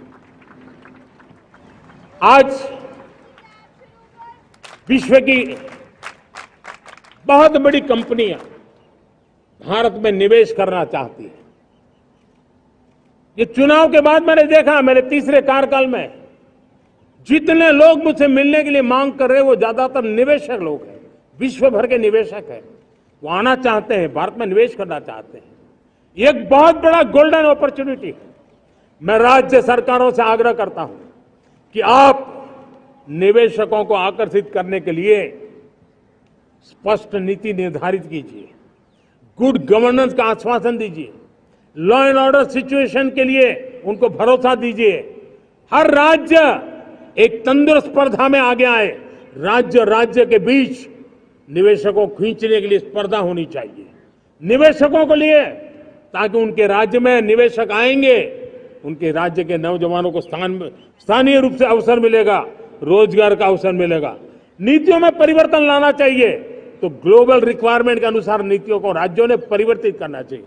आज विश्व की बहुत बड़ी कंपनियां भारत में निवेश करना चाहती हैं। ये चुनाव के बाद मैंने देखा, मेरे तीसरे कार्यकाल में जितने लोग मुझसे मिलने के लिए मांग कर रहे हैं वो ज्यादातर निवेशक लोग हैं, विश्व भर के निवेशक हैं। वो आना चाहते हैं, भारत में निवेश करना चाहते हैं। ये एक बहुत बड़ा गोल्डन अपॉर्चुनिटी है। मैं राज्य सरकारों से आग्रह करता हूं कि आप निवेशकों को आकर्षित करने के लिए स्पष्ट नीति निर्धारित कीजिए, गुड गवर्नेंस का आश्वासन दीजिए, लॉ एंड ऑर्डर सिचुएशन के लिए उनको भरोसा दीजिए। हर राज्य एक तंदुरुस्त स्पर्धा में आगे आए। राज्य के बीच निवेशकों को खींचने के लिए स्पर्धा होनी चाहिए, निवेशकों को लिए, ताकि उनके राज्य में निवेशक आएंगे, उनके राज्य के नौजवानों को स्थानीय रूप से अवसर मिलेगा, रोजगार का अवसर मिलेगा। नीतियों में परिवर्तन लाना चाहिए तो ग्लोबल रिक्वायरमेंट के अनुसार नीतियों को राज्यों ने परिवर्तित करना चाहिए।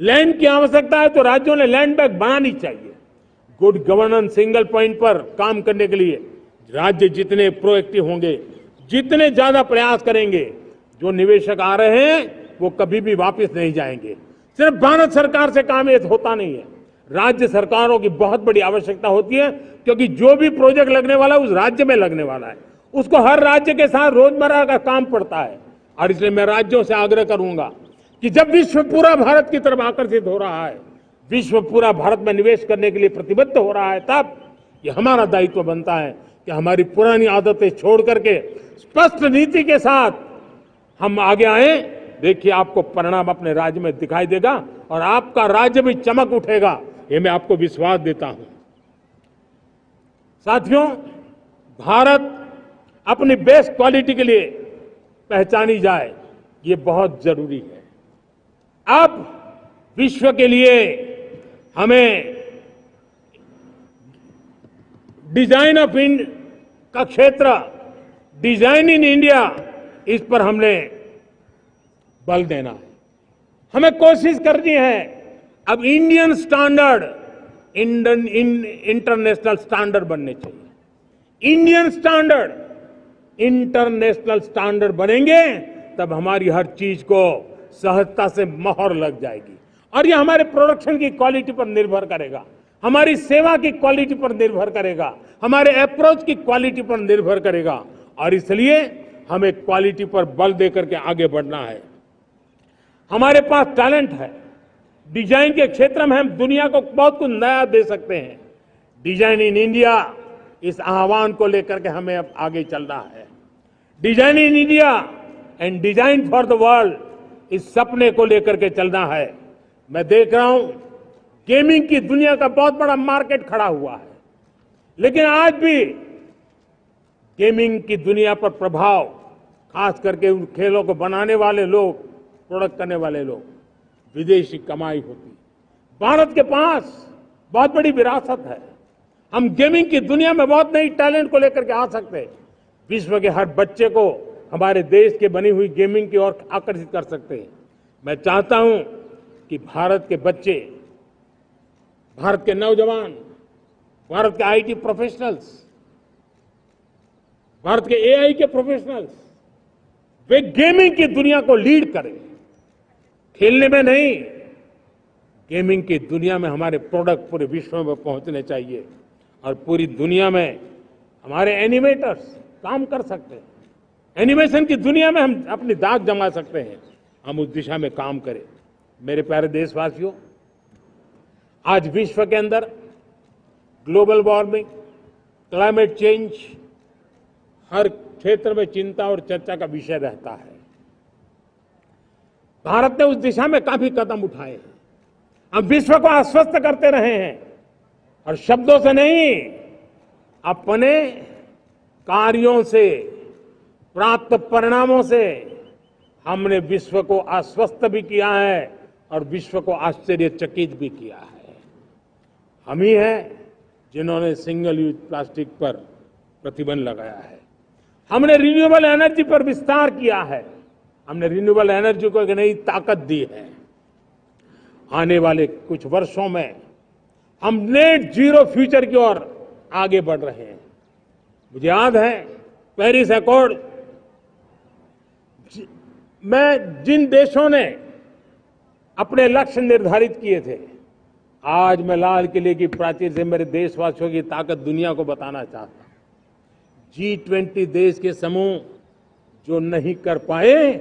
लैंड की आवश्यकता है तो राज्यों ने लैंड बैंक बनानी चाहिए। गुड गवर्नेंस सिंगल पॉइंट पर काम करने के लिए राज्य जितने प्रोएक्टिव होंगे, जितने ज्यादा प्रयास करेंगे, जो निवेशक आ रहे हैं वो कभी भी वापस नहीं जाएंगे। सिर्फ भारत सरकार से काम ये होता नहीं है, राज्य सरकारों की बहुत बड़ी आवश्यकता होती है, क्योंकि जो भी प्रोजेक्ट लगने वाला है उस राज्य में लगने वाला है, उसको हर राज्य के साथ रोजमर्रा का काम पड़ता है। और इसलिए मैं राज्यों से आग्रह करूंगा कि जब विश्व पूरा भारत की तरफ आकर्षित हो रहा है, विश्व पूरा भारत में निवेश करने के लिए प्रतिबद्ध हो रहा है, तब ये हमारा दायित्व बनता है कि हमारी पुरानी आदतें छोड़ करके स्पष्ट नीति के साथ हम आगे आए। देखिए, आपको परिणाम अपने राज्य में दिखाई देगा और आपका राज्य भी चमक उठेगा, ये मैं आपको विश्वास देता हूं। साथियों, भारत अपनी बेस्ट क्वालिटी के लिए पहचानी जाए, ये बहुत जरूरी है। अब विश्व के लिए हमें डिजाइन ऑफ इंडिया का क्षेत्र, डिजाइन इन इंडिया, इस पर हमने बल देना है। हमें कोशिश करनी है अब इंडियन स्टैंडर्ड इंटरनेशनल स्टैंडर्ड बनने चाहिए। इंडियन स्टैंडर्ड इंटरनेशनल स्टैंडर्ड बनेंगे तब हमारी हर चीज को सहजता से मोहर लग जाएगी। और ये हमारे प्रोडक्शन की क्वालिटी पर निर्भर करेगा, हमारी सेवा की क्वालिटी पर निर्भर करेगा, हमारे अप्रोच की क्वालिटी पर निर्भर करेगा। और इसलिए हमें क्वालिटी पर बल देकर के आगे बढ़ना है। हमारे पास टैलेंट है, डिजाइन के क्षेत्र में हम दुनिया को बहुत कुछ नया दे सकते हैं। डिजाइन इन इंडिया, इस आह्वान को लेकर के हमें अब आगे चलना है। Design in India and design for the world, इस सपने को लेकर के चलना है। मैं देख रहा हूं गेमिंग की दुनिया का बहुत बड़ा मार्केट खड़ा हुआ है, लेकिन आज भी गेमिंग की दुनिया पर प्रभाव, खास करके उन खेलों को बनाने वाले लोग, प्रोडक्ट करने वाले लोग, विदेशी कमाई होती। भारत के पास बहुत बड़ी विरासत है, हम गेमिंग की दुनिया में बहुत नई टैलेंट को लेकर के आ सकते हैं। विश्व के हर बच्चे को हमारे देश के बनी हुई गेमिंग की ओर आकर्षित कर सकते हैं। मैं चाहता हूं कि भारत के बच्चे भारत के नौजवान, भारत के आईटी प्रोफेशनल्स, भारत के एआई के प्रोफेशनल्स, वे गेमिंग की दुनिया को लीड करें। खेलने में नहीं, गेमिंग की दुनिया में हमारे प्रोडक्ट पूरे विश्व में पहुंचने चाहिए और पूरी दुनिया में हमारे एनिमेटर्स काम कर सकते हैं। एनिमेशन की दुनिया में हम अपनी दाग जमा सकते हैं। हम उस दिशा में काम करें। मेरे प्यारे देशवासियों, आज विश्व के अंदर ग्लोबल वार्मिंग, क्लाइमेट चेंज हर क्षेत्र में चिंता और चर्चा का विषय रहता है। भारत ने उस दिशा में काफी कदम उठाए हैं। हम विश्व को आश्वस्त करते रहे हैं और शब्दों से नहीं, अपने कार्यों से, प्राप्त परिणामों से हमने विश्व को आश्वस्त भी किया है और विश्व को आश्चर्यचकित भी किया है। हम ही हैं जिन्होंने सिंगल यूज प्लास्टिक पर प्रतिबंध लगाया है। हमने रिन्यूएबल एनर्जी पर विस्तार किया है। हमने रिन्यूएबल एनर्जी को एक नई ताकत दी है। आने वाले कुछ वर्षों में हम नेट जीरो फ्यूचर की ओर आगे बढ़ रहे हैं। मुझे याद है पेरिस एकॉर्ड में जिन देशों ने अपने लक्ष्य निर्धारित किए थे, आज मैं लाल किले की प्राचीर से मेरे देशवासियों की ताकत दुनिया को बताना चाहता हूं। G20 देश के समूह जो नहीं कर पाए,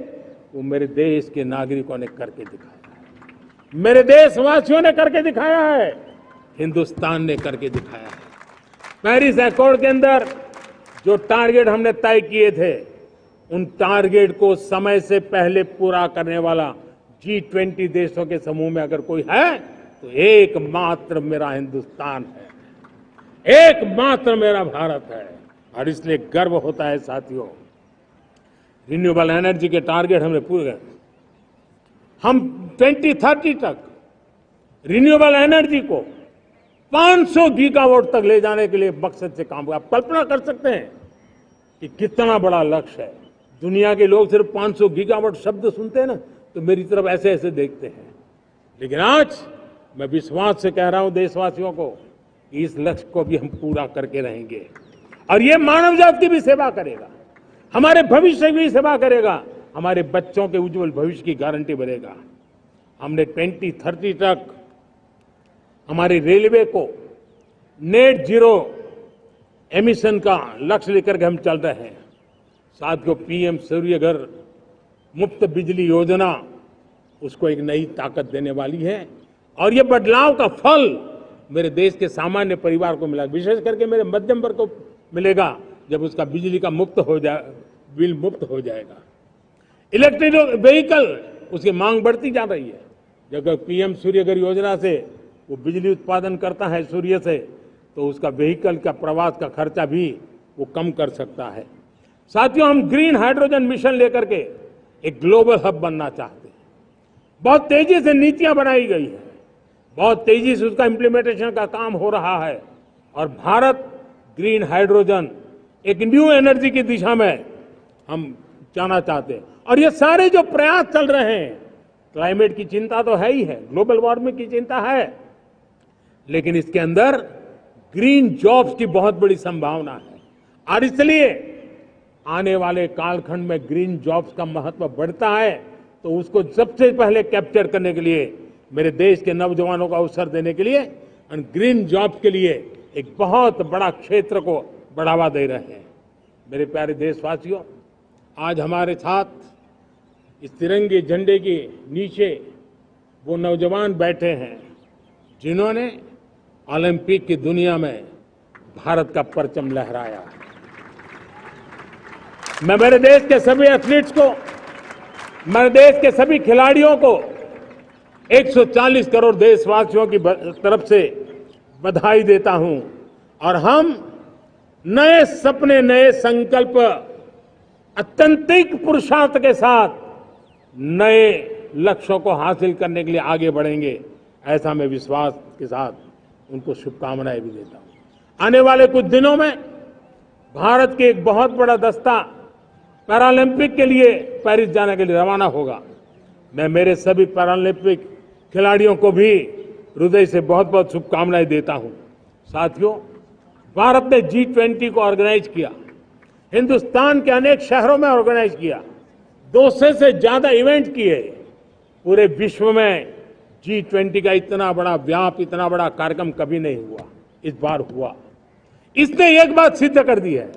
वो मेरे देश के नागरिकों ने करके दिखाया है। मेरे देशवासियों ने करके दिखाया है। हिंदुस्तान ने करके दिखाया है। पेरिस एकॉर्ड के अंदर जो टारगेट हमने तय किए थे, उन टारगेट को समय से पहले पूरा करने वाला G20 देशों के समूह में अगर कोई है तो एकमात्र मेरा हिंदुस्तान है, एकमात्र मेरा भारत है। और इसलिए गर्व होता है साथियों। रिन्यूएबल एनर्जी के टारगेट हमने पूरे, हम 2030 तक रिन्यूएबल एनर्जी को 500 गीगावाट तक ले जाने के लिए मकसद से काम। आप कल्पना कर सकते हैं कि कितना बड़ा लक्ष्य है। दुनिया के लोग सिर्फ 500 गीगावाट शब्द सुनते हैं ना, तो मेरी तरफ ऐसे ऐसे देखते हैं। लेकिन आज मैं विश्वास से कह रहा हूं देशवासियों को कि इस लक्ष्य को भी हम पूरा करके रहेंगे और ये मानव जाति की भी सेवा करेगा, हमारे भविष्य की भी सेवा करेगा, हमारे बच्चों के उज्जवल भविष्य की गारंटी बनेगा। हमने 2030 तक हमारी रेलवे को नेट जीरो एमिशन का लक्ष्य लेकर के हम चल रहे हैं। साथियों, पीएम सूर्य घर मुफ्त बिजली योजना उसको एक नई ताकत देने वाली है और ये बदलाव का फल मेरे देश के सामान्य परिवार को मिला, विशेष करके मेरे मध्यम वर्ग को मिलेगा जब उसका बिजली का मुफ्त हो जाए, बिल मुफ्त हो जाएगा। इलेक्ट्रिक व्हीकल उसकी मांग बढ़ती जा रही है। जब पीएम सूर्य घर योजना से वो बिजली उत्पादन करता है सूर्य से, तो उसका व्हीकल का प्रवास का खर्चा भी वो कम कर सकता है। साथियों, हम ग्रीन हाइड्रोजन मिशन लेकर के एक ग्लोबल हब बनना चाहते हैं। बहुत तेजी से नीतियां बनाई गई है, बहुत तेजी से उसका इम्प्लीमेंटेशन का काम हो रहा है और भारत ग्रीन हाइड्रोजन एक न्यू एनर्जी की दिशा में हम जाना चाहते हैं। और ये सारे जो प्रयास चल रहे हैं, क्लाइमेट की चिंता तो है ही है, ग्लोबल वार्मिंग की चिंता है, लेकिन इसके अंदर ग्रीन जॉब्स की बहुत बड़ी संभावना है और इसलिए आने वाले कालखंड में ग्रीन जॉब्स का महत्व बढ़ता है। तो उसको सबसे पहले कैप्चर करने के लिए, मेरे देश के नौजवानों को अवसर देने के लिए और ग्रीन जॉब्स के लिए एक बहुत बड़ा क्षेत्र को बढ़ावा दे रहे हैं। मेरे प्यारे देशवासियों, आज हमारे साथ इस तिरंगे झंडे के नीचे वो नौजवान बैठे हैं जिन्होंने ओलंपिक की दुनिया में भारत का परचम लहराया। मैं मेरे देश के सभी एथलीट्स को, मेरे देश के सभी खिलाड़ियों को 140 करोड़ देशवासियों की तरफ से बधाई देता हूं और हम नए सपने, नए संकल्प, अत्यंतिक पुरुषार्थ के साथ नए लक्ष्यों को हासिल करने के लिए आगे बढ़ेंगे। ऐसा मैं विश्वास के साथ उनको शुभकामनाएं भी देता हूं। आने वाले कुछ दिनों में भारत के एक बहुत बड़ा दस्ता पैरालंपिक के लिए पेरिस जाने के लिए रवाना होगा। मैं मेरे सभी पैरालंपिक खिलाड़ियों को भी हृदय से बहुत बहुत शुभकामनाएं देता हूं। साथियों, भारत ने G20 को ऑर्गेनाइज किया, हिंदुस्तान के अनेक शहरों में ऑर्गेनाइज किया, 200 से ज्यादा इवेंट किए। पूरे विश्व में G20 का इतना बड़ा व्याप, इतना बड़ा कार्यक्रम कभी नहीं हुआ, इस बार हुआ। इसने एक बात सिद्ध कर दी है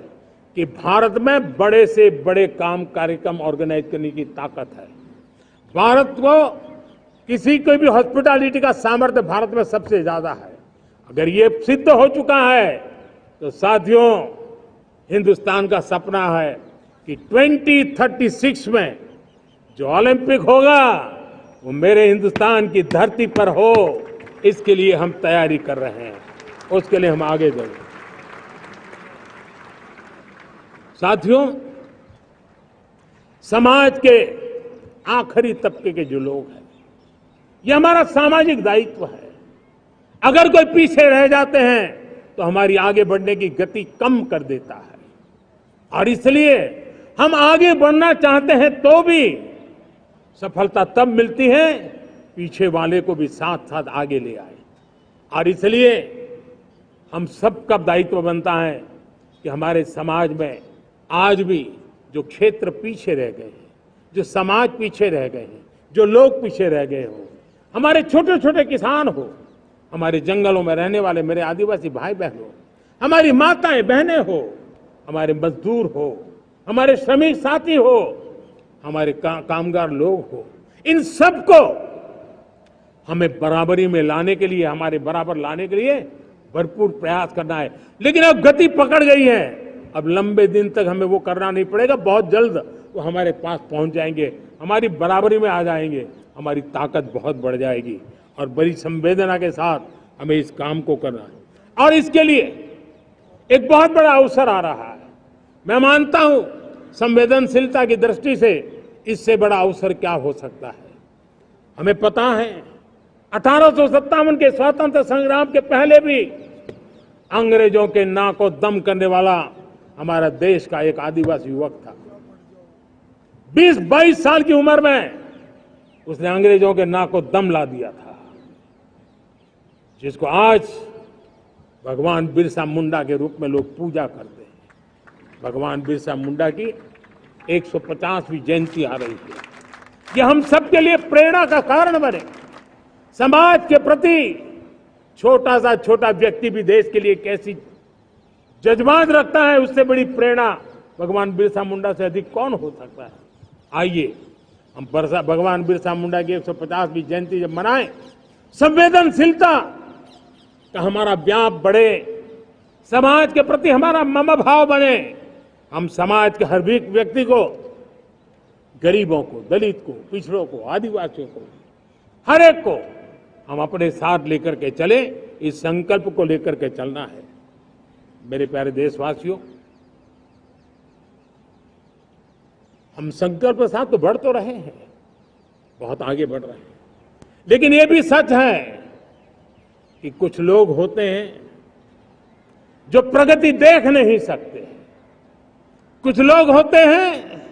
कि भारत में बड़े से बड़े कार्यक्रम ऑर्गेनाइज करने की ताकत है। भारत को किसी को भी हॉस्पिटैलिटी का सामर्थ्य भारत में सबसे ज्यादा है। अगर ये सिद्ध हो चुका है तो साथियों, हिंदुस्तान का सपना है कि 2036 में जो ओलंपिक होगा वो मेरे हिंदुस्तान की धरती पर हो। इसके लिए हम तैयारी कर रहे हैं, उसके लिए हम आगे बढ़ेंगे। साथियों, समाज के आखिरी तबके के जो लोग हैं, ये हमारा सामाजिक दायित्व है। अगर कोई पीछे रह जाते हैं तो हमारी आगे बढ़ने की गति कम कर देता है, और इसलिए हम आगे बढ़ना चाहते हैं तो भी सफलता तब मिलती है पीछे वाले को भी साथ साथ आगे ले आए। और इसलिए हम सबका दायित्व बनता है कि हमारे समाज में आज भी जो क्षेत्र पीछे रह गए हैं, जो समाज पीछे रह गए हैं, जो लोग पीछे रह गए हो, हमारे छोटे छोटे किसान हो, हमारे जंगलों में रहने वाले मेरे आदिवासी भाई बहन हो, हमारी माताएं बहनें हो, हमारे मजदूर हो, हमारे श्रमिक साथी हो, हमारे कामगार लोग हो, इन सबको हमें बराबरी में लाने के लिए, हमारे बराबर लाने के लिए भरपूर प्रयास करना है। लेकिन अब गति पकड़ गई है, अब लंबे दिन तक हमें वो करना नहीं पड़ेगा, बहुत जल्द वो हमारे पास पहुंच जाएंगे, हमारी बराबरी में आ जाएंगे, हमारी ताकत बहुत बढ़ जाएगी। और बड़ी संवेदना के साथ हमें इस काम को करना है, और इसके लिए एक बहुत बड़ा अवसर आ रहा है। मैं मानता हूं संवेदनशीलता की दृष्टि से इससे बड़ा अवसर क्या हो सकता है। हमें पता है 1857 के स्वतंत्रता संग्राम के पहले भी अंग्रेजों के नाक को दम करने वाला हमारा देश का एक आदिवासी युवक था। 20-22 साल की उम्र में उसने अंग्रेजों के नाक को दम ला दिया था, जिसको आज भगवान बिरसा मुंडा के रूप में लोग पूजा करते हैं। भगवान बिरसा मुंडा की 150वीं जयंती आ रही है। ये हम सबके लिए प्रेरणा का कारण बने। समाज के प्रति छोटा व्यक्ति भी देश के लिए कैसी जज्बात रखता है, उससे बड़ी प्रेरणा भगवान बिरसा मुंडा से अधिक कौन हो सकता है। आइए हम भगवान बिरसा मुंडा की 150वीं जयंती जब मनाएं, संवेदनशीलता का हमारा व्याप बढ़े, समाज के प्रति हमारा ममभाव बने। हम समाज के हर व्यक्ति को, गरीबों को, दलित को, पिछड़ों को, आदिवासियों को, हर एक को हम अपने साथ लेकर के चले। इस संकल्प को लेकर के चलना है। मेरे प्यारे देशवासियों, हम संकल्प के साथ तो बढ़ तो रहे हैं, बहुत आगे बढ़ रहे हैं, लेकिन ये भी सच है कि कुछ लोग होते हैं जो प्रगति देख नहीं सकते। कुछ लोग होते हैं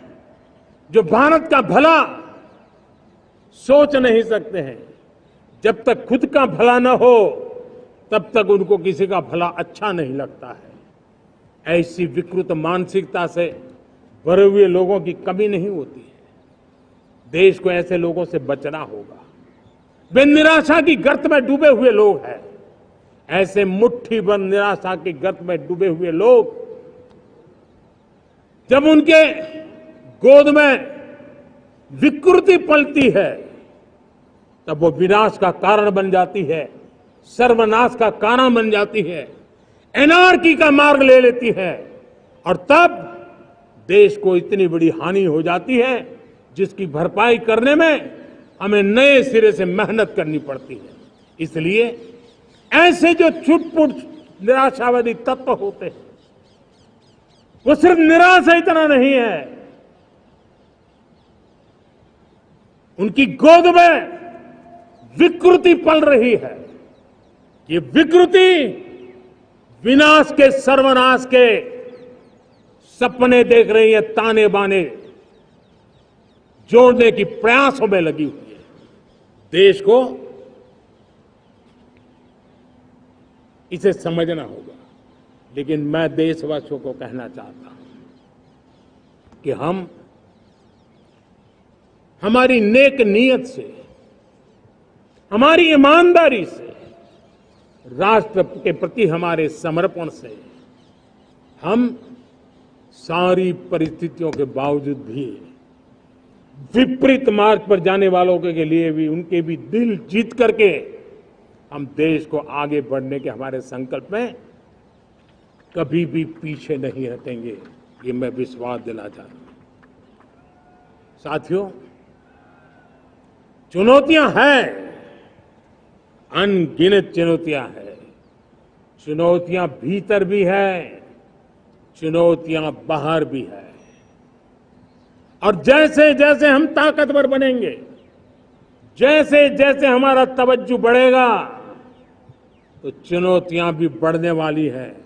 जो भारत का भला सोच नहीं सकते हैं। जब तक खुद का भला न हो तब तक उनको किसी का भला अच्छा नहीं लगता है। ऐसी विकृत मानसिकता से भरे हुए लोगों की कमी नहीं होती है। देश को ऐसे लोगों से बचना होगा। वे निराशा की गर्त में डूबे हुए लोग हैं। ऐसे मुट्ठी भर निराशा की गर्त में डूबे हुए लोग, जब उनके गोद में विकृति पलती है तब वो विनाश का कारण बन जाती है, सर्वनाश का कारण बन जाती है, एनार्की का मार्ग ले लेती है, और तब देश को इतनी बड़ी हानि हो जाती है जिसकी भरपाई करने में हमें नए सिरे से मेहनत करनी पड़ती है। इसलिए ऐसे जो छुटपुट निराशावादी तत्व होते हैं, वो सिर्फ निराशा इतना नहीं है, उनकी गोद में विकृति पल रही है। ये विकृति विनाश के, सर्वनाश के सपने देख रही है, ताने बाने जोड़ने की प्रयासों में लगी हुई है। देश को इसे समझना होगा। लेकिन मैं देशवासियों को कहना चाहता हूं कि हम हमारी नेक नीयत से, हमारी ईमानदारी से, राष्ट्र के प्रति हमारे समर्पण से हम सारी परिस्थितियों के बावजूद भी विपरीत मार्ग पर जाने वालों के लिए भी, उनके भी दिल जीत करके हम देश को आगे बढ़ने के हमारे संकल्प में कभी भी पीछे नहीं हटेंगे, ये मैं विश्वास दिला चाहता हूं। साथियों, चुनौतियां हैं, अनगिनत चुनौतियां हैं। चुनौतियां भीतर भी है, चुनौतियां बाहर भी है। और जैसे जैसे हम ताकतवर बनेंगे, जैसे जैसे हमारा तवज्जो बढ़ेगा, तो चुनौतियां भी बढ़ने वाली है,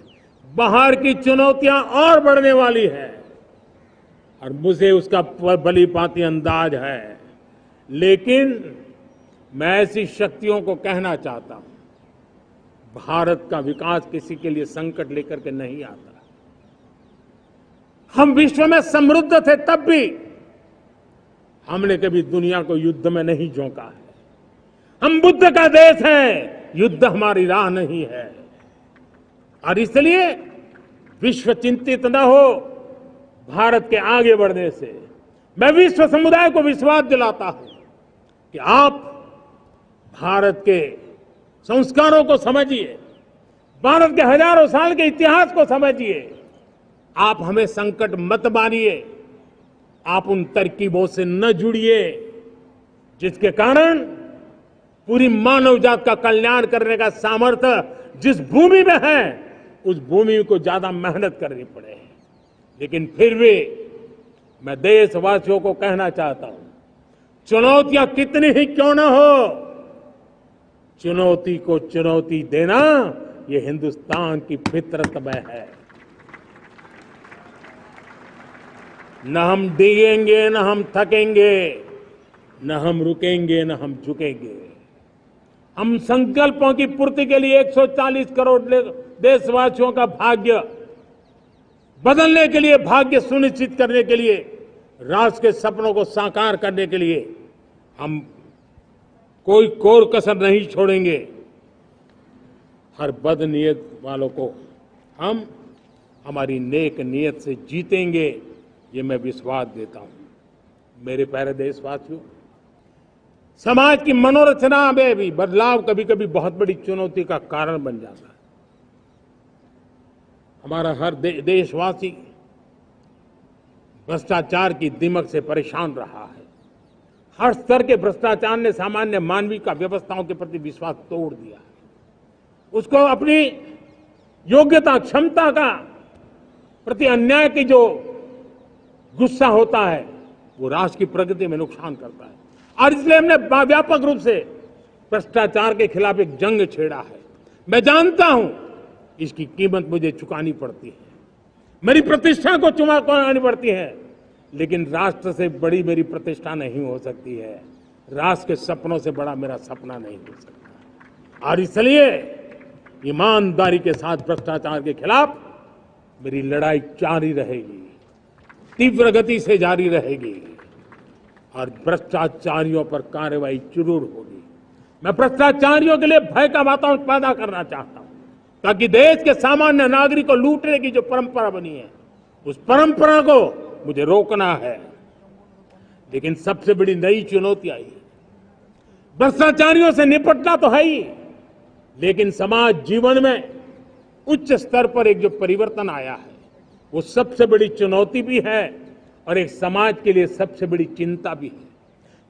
बाहर की चुनौतियां और बढ़ने वाली है। और मुझे उसका भली भांति अंदाज है। लेकिन मैं ऐसी शक्तियों को कहना चाहता हूं, भारत का विकास किसी के लिए संकट लेकर के नहीं आता। हम विश्व में समृद्ध थे, तब भी हमने कभी दुनिया को युद्ध में नहीं झोंका है। हम बुद्ध का देश है, युद्ध हमारी राह नहीं है। और इसलिए विश्व चिंतित न हो भारत के आगे बढ़ने से। मैं विश्व समुदाय को विश्वास दिलाता हूं कि आप भारत के संस्कारों को समझिए, भारत के हजारों साल के इतिहास को समझिए। आप हमें संकट मत मानिए, आप उन तरकीबों से न जुड़िए जिसके कारण पूरी मानव जात का कल्याण करने का सामर्थ्य जिस भूमि में है, उस भूमि को ज्यादा मेहनत करनी पड़े। लेकिन फिर भी मैं देशवासियों को कहना चाहता हूं, चुनौतियां कितनी ही क्यों न हो, चुनौती को चुनौती देना ये हिंदुस्तान की फितरत में है। न हम डिगेंगे, न हम थकेंगे, न हम रुकेंगे, न हम झुकेंगे। हम संकल्पों की पूर्ति के लिए 140 करोड़ देशवासियों का भाग्य बदलने के लिए, भाग्य सुनिश्चित करने के लिए, राष्ट्र के सपनों को साकार करने के लिए हम कोई कोर कसर नहीं छोड़ेंगे। हर बदनीयत वालों को हम हमारी नेक नीयत से जीतेंगे, ये मैं विश्वास देता हूं। मेरे प्यारे देशवासियों, समाज की मनोरचना में भी बदलाव कभी कभी बहुत बड़ी चुनौती का कारण बन जाता है। हमारा हर देशवासी भ्रष्टाचार की दिमक से परेशान रहा है। हर स्तर के भ्रष्टाचार ने सामान्य मानवीय का व्यवस्थाओं के प्रति विश्वास तोड़ दिया है। उसको अपनी योग्यता, क्षमता का प्रति अन्याय की जो गुस्सा होता है, वो राष्ट्र की प्रगति में नुकसान करता है। और इसलिए हमने व्यापक रूप से भ्रष्टाचार के खिलाफ एक जंग छेड़ा है। मैं जानता हूं इसकी कीमत मुझे चुकानी पड़ती है, मेरी प्रतिष्ठा को चुकानी पड़ती है, लेकिन राष्ट्र से बड़ी मेरी प्रतिष्ठा नहीं हो सकती है, राष्ट्र के सपनों से बड़ा मेरा सपना नहीं हो सकता। और इसलिए ईमानदारी के साथ भ्रष्टाचार के खिलाफ मेरी लड़ाई जारी रहेगी, तीव्र गति से जारी रहेगी और भ्रष्टाचारियों पर कार्रवाई जरूर होगी। मैं भ्रष्टाचारियों के लिए भय का वातावरण पैदा करना चाहता हूं, ताकि देश के सामान्य नागरिक को लूटने की जो परंपरा बनी है, उस परंपरा को मुझे रोकना है। लेकिन सबसे बड़ी नई चुनौती आई है। भ्रष्टाचारियों से निपटना तो है ही, लेकिन समाज जीवन में उच्च स्तर पर एक जो परिवर्तन आया है, वो सबसे बड़ी चुनौती भी है और एक समाज के लिए सबसे बड़ी चिंता भी है।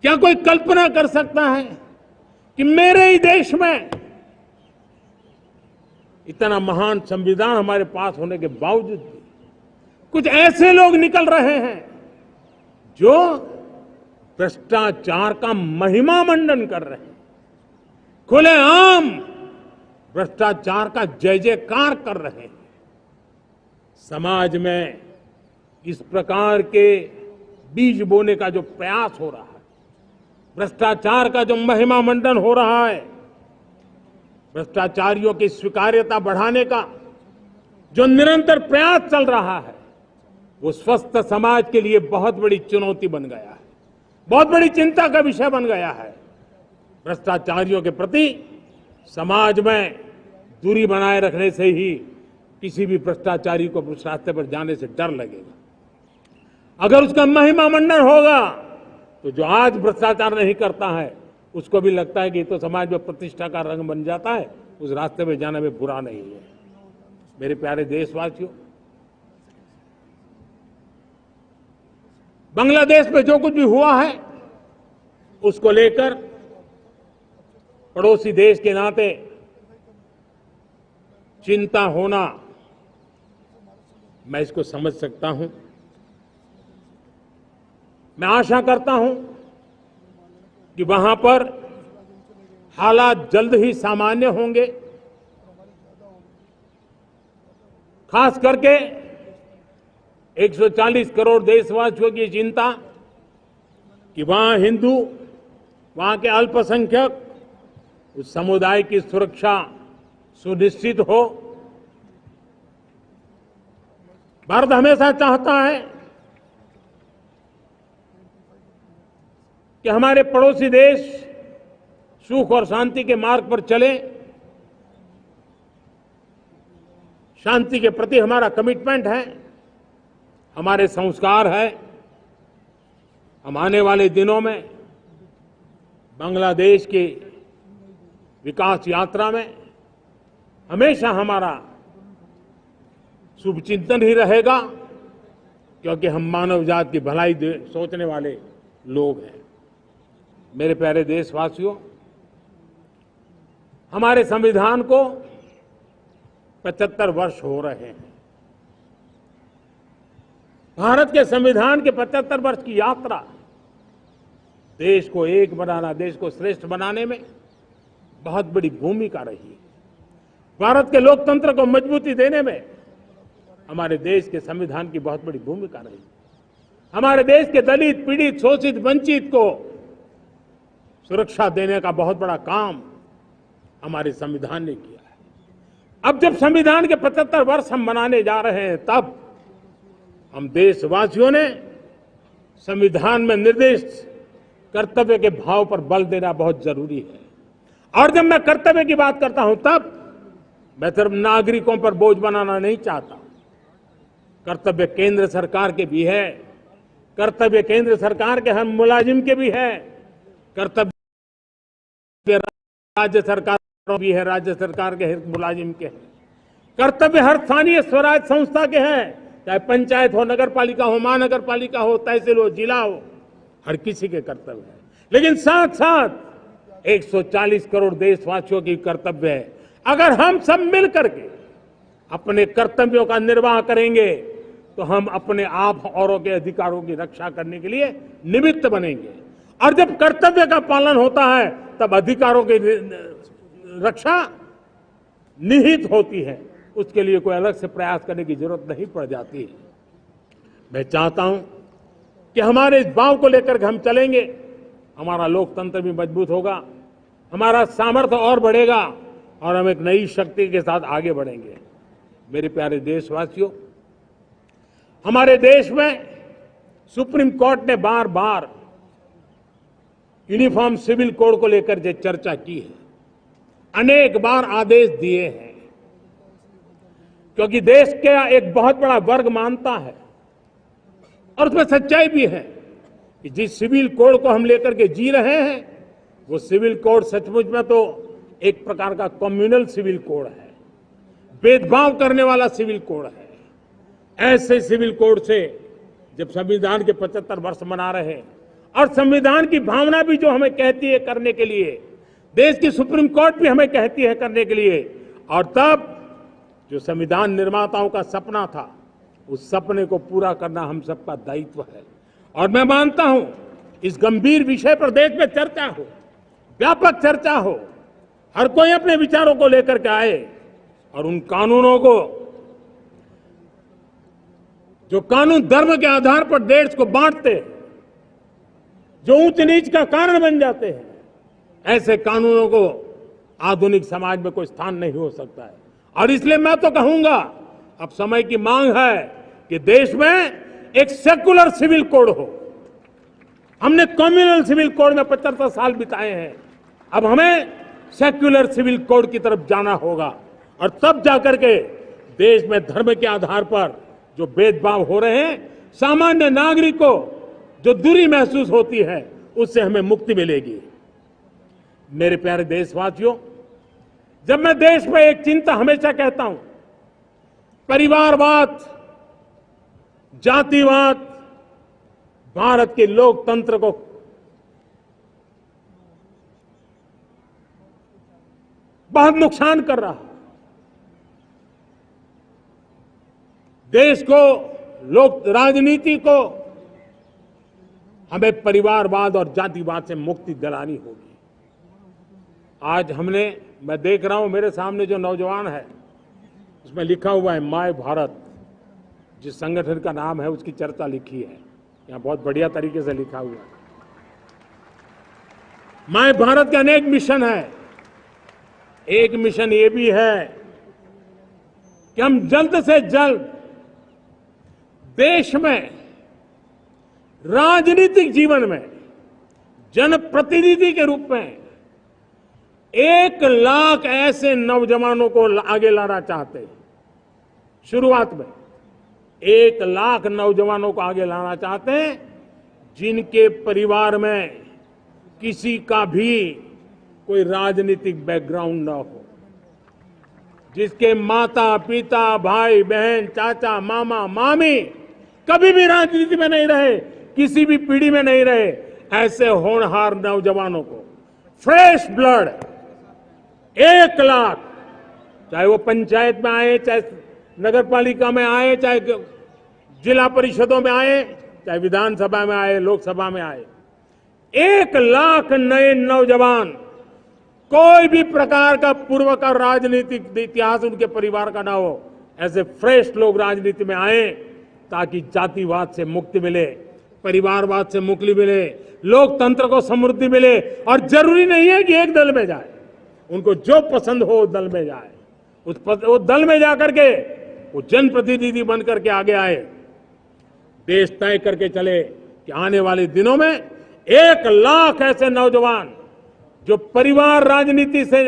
क्या कोई कल्पना कर सकता है कि मेरे ही देश में इतना महान संविधान हमारे पास होने के बावजूद भी कुछ ऐसे लोग निकल रहे हैं जो भ्रष्टाचार का महिमा मंडन कर रहे हैं, खुलेआम भ्रष्टाचार का जय जयकार कर रहे हैं। समाज में इस प्रकार के बीज बोने का जो प्रयास हो रहा है, भ्रष्टाचार का जो महिमा मंडन हो रहा है, भ्रष्टाचारियों की स्वीकार्यता बढ़ाने का जो निरंतर प्रयास चल रहा है, वो स्वस्थ समाज के लिए बहुत बड़ी चुनौती बन गया है, बहुत बड़ी चिंता का विषय बन गया है। भ्रष्टाचारियों के प्रति समाज में दूरी बनाए रखने से ही किसी भी भ्रष्टाचारी को उस रास्ते पर जाने से डर लगेगा। अगर उसका महिमा मंडन होगा तो जो आज भ्रष्टाचार नहीं करता है उसको भी लगता है कि ये तो समाज में प्रतिष्ठा का रंग बन जाता है, उस रास्ते में जाने में बुरा नहीं है। मेरे प्यारे देशवासियों, बांग्लादेश में जो कुछ भी हुआ है उसको लेकर पड़ोसी देश के नाते चिंता होना, मैं इसको समझ सकता हूं। मैं आशा करता हूं कि वहां पर हालात जल्द ही सामान्य होंगे। खास करके 140 करोड़ देशवासियों की चिंता कि वहां हिंदू, वहां के अल्पसंख्यक, उस समुदाय की सुरक्षा सुनिश्चित हो। भारत हमेशा चाहता है कि हमारे पड़ोसी देश सुख और शांति के मार्ग पर चले। शांति के प्रति हमारा कमिटमेंट है, हमारे संस्कार है। हम आने वाले दिनों में बांग्लादेश की विकास यात्रा में हमेशा हमारा शुभचिंतन ही रहेगा, क्योंकि हम मानव जाति की भलाई सोचने वाले लोग हैं। मेरे प्यारे देशवासियों, हमारे संविधान को 75 वर्ष हो रहे हैं। भारत के संविधान के 75 वर्ष की यात्रा देश को एक बनाना, देश को श्रेष्ठ बनाने में बहुत बड़ी भूमिका रही है। भारत के लोकतंत्र को मजबूती देने में हमारे देश के संविधान की बहुत बड़ी भूमिका रही। हमारे देश के दलित, पीड़ित, शोषित, वंचित को सुरक्षा देने का बहुत बड़ा काम हमारे संविधान ने किया है। अब जब संविधान के 75 वर्ष हम मनाने जा रहे हैं, तब हम देशवासियों ने संविधान में निर्दिष्ट कर्तव्य के भाव पर बल देना बहुत जरूरी है। और जब मैं कर्तव्य की बात करता हूं, तब मैं सिर्फ नागरिकों पर बोझ बनाना नहीं चाहता। कर्तव्य केंद्र सरकार के भी है, कर्तव्य केंद्र सरकार के हर मुलाजिम के भी है, कर्तव्य राज्य सरकार भी है, राज्य सरकार के हर मुलाजिम के हैं। कर्तव्य हर स्थानीय स्वराज संस्था के हैं, चाहे पंचायत हो, नगर पालिका हो, महानगर पालिका हो, तहसील हो, जिला हो, हर किसी के कर्तव्य है। लेकिन साथ साथ 140 करोड़ देशवासियों की कर्तव्य है। अगर हम सब मिल करके अपने कर्तव्यों का निर्वाह करेंगे तो हम अपने आप औरों के अधिकारों की रक्षा करने के लिए निमित्त बनेंगे। और जब कर्तव्य का पालन होता है तब अधिकारों की रक्षा निहित होती है, उसके लिए कोई अलग से प्रयास करने की जरूरत नहीं पड़ जाती है। मैं चाहता हूं कि हमारे इस भाव को लेकर के हम चलेंगे, हमारा लोकतंत्र भी मजबूत होगा, हमारा सामर्थ्य और बढ़ेगा और हम एक नई शक्ति के साथ आगे बढ़ेंगे। मेरे प्यारे देशवासियों, हमारे देश में सुप्रीम कोर्ट ने बार बार यूनिफॉर्म सिविल कोड को लेकर जो चर्चा की है, अनेक बार आदेश दिए हैं, क्योंकि देश का एक बहुत बड़ा वर्ग मानता है और उसमें सच्चाई भी है कि जिस सिविल कोड को हम लेकर के जी रहे हैं, वो सिविल कोड सचमुच में तो एक प्रकार का कम्युनल सिविल कोड है, भेदभाव करने वाला सिविल कोड है। ऐसे सिविल कोड से जब संविधान के 75 वर्ष मना रहे हैं और संविधान की भावना भी जो हमें कहती है करने के लिए, देश की सुप्रीम कोर्ट भी हमें कहती है करने के लिए, और तब जो संविधान निर्माताओं का सपना था, उस सपने को पूरा करना हम सबका दायित्व है। और मैं मानता हूं इस गंभीर विषय पर देश में चर्चा हो, व्यापक चर्चा हो, हर कोई अपने विचारों को लेकर के आए और उन कानूनों को, जो कानून धर्म के आधार पर देश को बांटते हैं, जो ऊंच नीच का कारण बन जाते हैं, ऐसे कानूनों को आधुनिक समाज में कोई स्थान नहीं हो सकता है। और इसलिए मैं तो कहूंगा, अब समय की मांग है कि देश में एक सेकुलर सिविल कोड हो। हमने कम्युनल सिविल कोड में 75 साल बिताए हैं, अब हमें सेक्युलर सिविल कोड की तरफ जाना होगा और तब जाकर के देश में धर्म के आधार पर जो भेदभाव हो रहे हैं, सामान्य नागरिक को जो दूरी महसूस होती है, उससे हमें मुक्ति मिलेगी। मेरे प्यारे देशवासियों, जब मैं देश में एक चिंता हमेशा कहता हूं, परिवारवाद, जातिवाद भारत के लोकतंत्र को बहुत नुकसान कर रहा है। देश को, लोक राजनीति को हमें परिवारवाद और जातिवाद से मुक्ति दिलानी होगी। आज मैं देख रहा हूं मेरे सामने जो नौजवान है, उसमें लिखा हुआ है माय भारत, जिस संगठन का नाम है उसकी चर्चा लिखी है, यहां बहुत बढ़िया तरीके से लिखा हुआ है। माय भारत के अनेक मिशन है। एक मिशन ये भी है कि हम जल्द से जल्द देश में राजनीतिक जीवन में जनप्रतिनिधि के रूप में 1 लाख ऐसे नौजवानों को आगे लाना चाहते हैं। शुरुआत में 1 लाख नौजवानों को आगे लाना चाहते हैं, जिनके परिवार में किसी का भी कोई राजनीतिक बैकग्राउंड न हो, जिसके माता पिता भाई बहन चाचा मामा मामी कभी भी राजनीति में नहीं रहे, किसी भी पीढ़ी में नहीं रहे, ऐसे होनहार नौजवानों को फ्रेश ब्लड 1 लाख, चाहे वो पंचायत में आए, चाहे नगर पालिका में आए, चाहे जिला परिषदों में आए, चाहे विधानसभा में आए, लोकसभा में आए, 1 लाख नए नौजवान, कोई भी प्रकार का पूर्व का राजनीतिक इतिहास उनके परिवार का ना हो, ऐसे फ्रेश लोग राजनीति में आए ताकि जातिवाद से मुक्ति मिले, परिवारवाद से मुक्ति मिले, लोकतंत्र को समृद्धि मिले। और जरूरी नहीं है कि एक दल में जाए, उनको जो पसंद हो उस दल में जाए, उस दल में जाकर के वो जनप्रतिनिधि बनकर के आगे आए। देश तय करके चले कि आने वाले दिनों में 1 लाख ऐसे नौजवान जो परिवार राजनीति से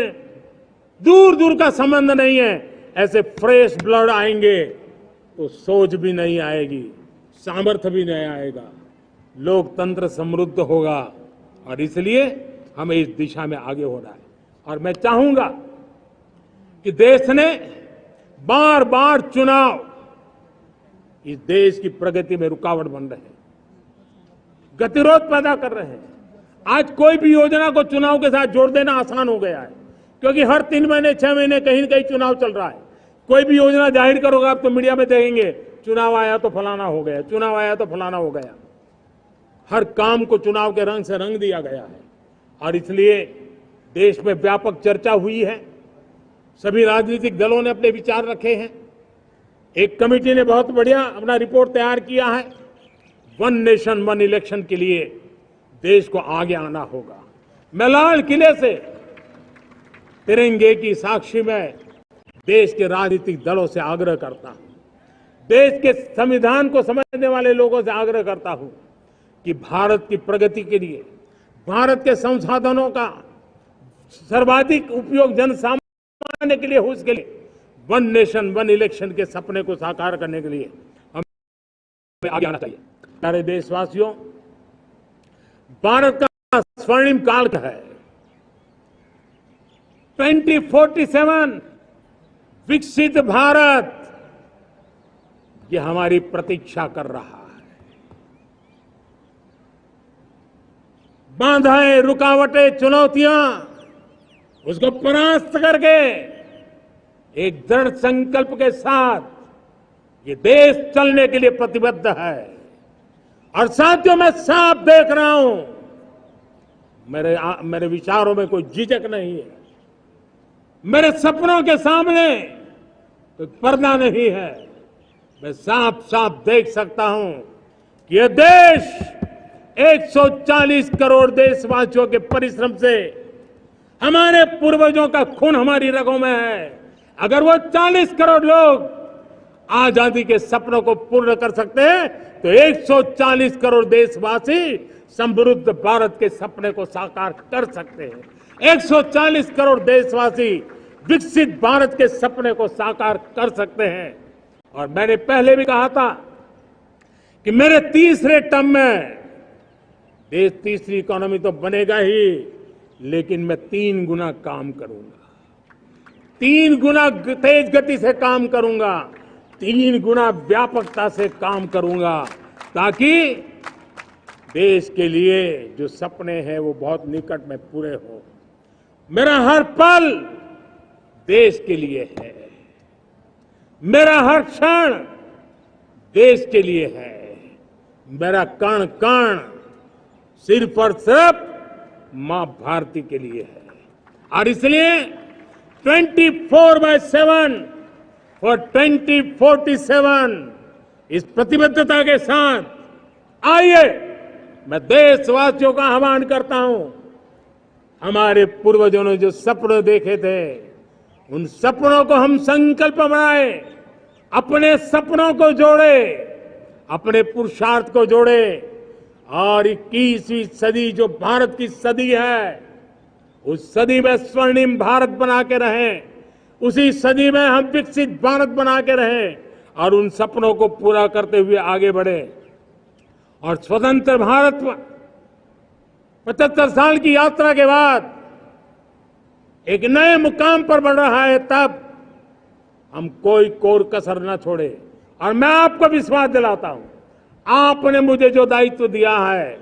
दूर दूर का संबंध नहीं है, ऐसे फ्रेश ब्लड आएंगे तो सोच भी नहीं आएगी, सामर्थ्य भी नहीं आएगा, लोकतंत्र समृद्ध होगा। और इसलिए हमें इस दिशा में आगे होना है। और मैं चाहूंगा कि देश ने बार बार चुनाव इस देश की प्रगति में रुकावट बन रहे हैं, गतिरोध पैदा कर रहे हैं। आज कोई भी योजना को चुनाव के साथ जोड़ देना आसान हो गया है, क्योंकि हर 3 महीने 6 महीने कहीं न कहीं चुनाव चल रहा है। कोई भी योजना जाहिर करोगे आप तो मीडिया में देखेंगे, चुनाव आया तो फलाना हो गया, चुनाव आया तो फलाना हो गया। हर काम को चुनाव के रंग से रंग दिया गया है। और इसलिए देश में व्यापक चर्चा हुई है, सभी राजनीतिक दलों ने अपने विचार रखे हैं। एक कमेटी ने बहुत बढ़िया अपना रिपोर्ट तैयार किया है। 1 नेशन 1 इलेक्शन के लिए देश को आगे आना होगा। मैं लाल किले से तिरंगे की साक्षी में देश के राजनीतिक दलों से आग्रह करता हूं, देश के संविधान को समझने वाले लोगों से आग्रह करता हूं कि भारत की प्रगति के लिए, भारत के संसाधनों का सर्वाधिक उपयोग जन सामान्य के लिए हो, उसके लिए 1 नेशन 1 इलेक्शन के सपने को साकार करने के लिए हमें आगे आना चाहिए। प्यारे देशवासियों, भारत का स्वर्णिम काल है। 2047 विकसित भारत, ये हमारी प्रतीक्षा कर रहा है। बाधाएं, रुकावटें, चुनौतियां, उसको परास्त करके एक दृढ़ संकल्प के साथ ये देश चलने के लिए प्रतिबद्ध है। और साथियों, मैं साफ देख रहा हूं, मेरे विचारों में कोई झिझक नहीं है, मेरे सपनों के सामने कोई पर्दा नहीं है। मैं साफ साफ देख सकता हूं कि यह देश 140 करोड़ देशवासियों के परिश्रम से हमारे पूर्वजों का खून हमारी रगों में है। अगर वो 40 करोड़ लोग आजादी के सपनों को पूर्ण कर सकते हैं तो 140 करोड़ देशवासी समृद्ध भारत के सपने को साकार कर सकते हैं। 140 करोड़ देशवासी विकसित भारत के सपने को साकार कर सकते हैं। और मैंने पहले भी कहा था कि मेरे तीसरे टर्म में देश तीसरी इकोनॉमी तो बनेगा ही, लेकिन मैं 3 गुना काम करूंगा, 3 गुना तेज गति से काम करूंगा, 3 गुना व्यापकता से काम करूंगा, ताकि देश के लिए जो सपने हैं वो बहुत निकट में पूरे हो। मेरा हर पल देश के लिए है, मेरा हर क्षण देश के लिए है, मेरा कण कण सिर्फ और सिर्फ मां भारती के लिए है। और इसलिए 24/7 और 2047 इस प्रतिबद्धता के साथ आइए मैं देशवासियों का आह्वान करता हूं। हमारे पूर्वजों ने जो सपने देखे थे, उन सपनों को हम संकल्प बनाए, अपने सपनों को जोड़े, अपने पुरुषार्थ को जोड़े, और 21वीं सदी जो भारत की सदी है, उस सदी में स्वर्णिम भारत बना के रहें, उसी सदी में हम विकसित भारत बना के रहें और उन सपनों को पूरा करते हुए आगे बढ़े। और स्वतंत्र भारत 75 साल की यात्रा के बाद एक नए मुकाम पर बढ़ रहा है, तब हम कोई कोर कसर न छोड़े। और मैं आपको विश्वास दिलाता हूं, आपने मुझे जो दायित्व दिया है,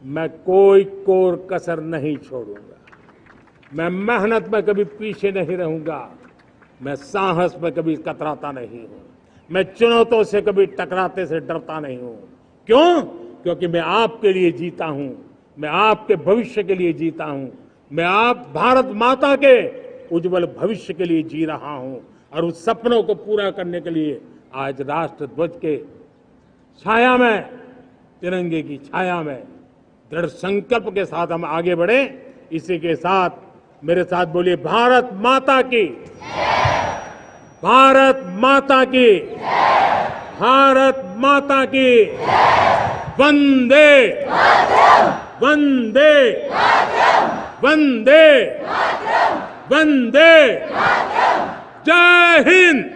मैं कोई कोर कसर नहीं छोड़ूंगा। मैं मेहनत में कभी पीछे नहीं रहूंगा, मैं साहस में कभी कतराता नहीं हूं, मैं चुनौतियों से कभी टकराते से डरता नहीं हूं। क्यों? क्योंकि मैं आपके लिए जीता हूं, मैं आपके भविष्य के लिए जीता हूं, मैं आप भारत माता के उज्जवल भविष्य के लिए जी रहा हूं। और उस सपनों को पूरा करने के लिए आज राष्ट्र ध्वज के छाया में, तिरंगे की छाया में दृढ़ संकल्प के साथ हम आगे बढ़े। इसी के साथ मेरे साथ बोलिए, भारत माता की, भारत माता की, भारत माता की, वंदे वंदे वंदे वंदे, जय हिंद।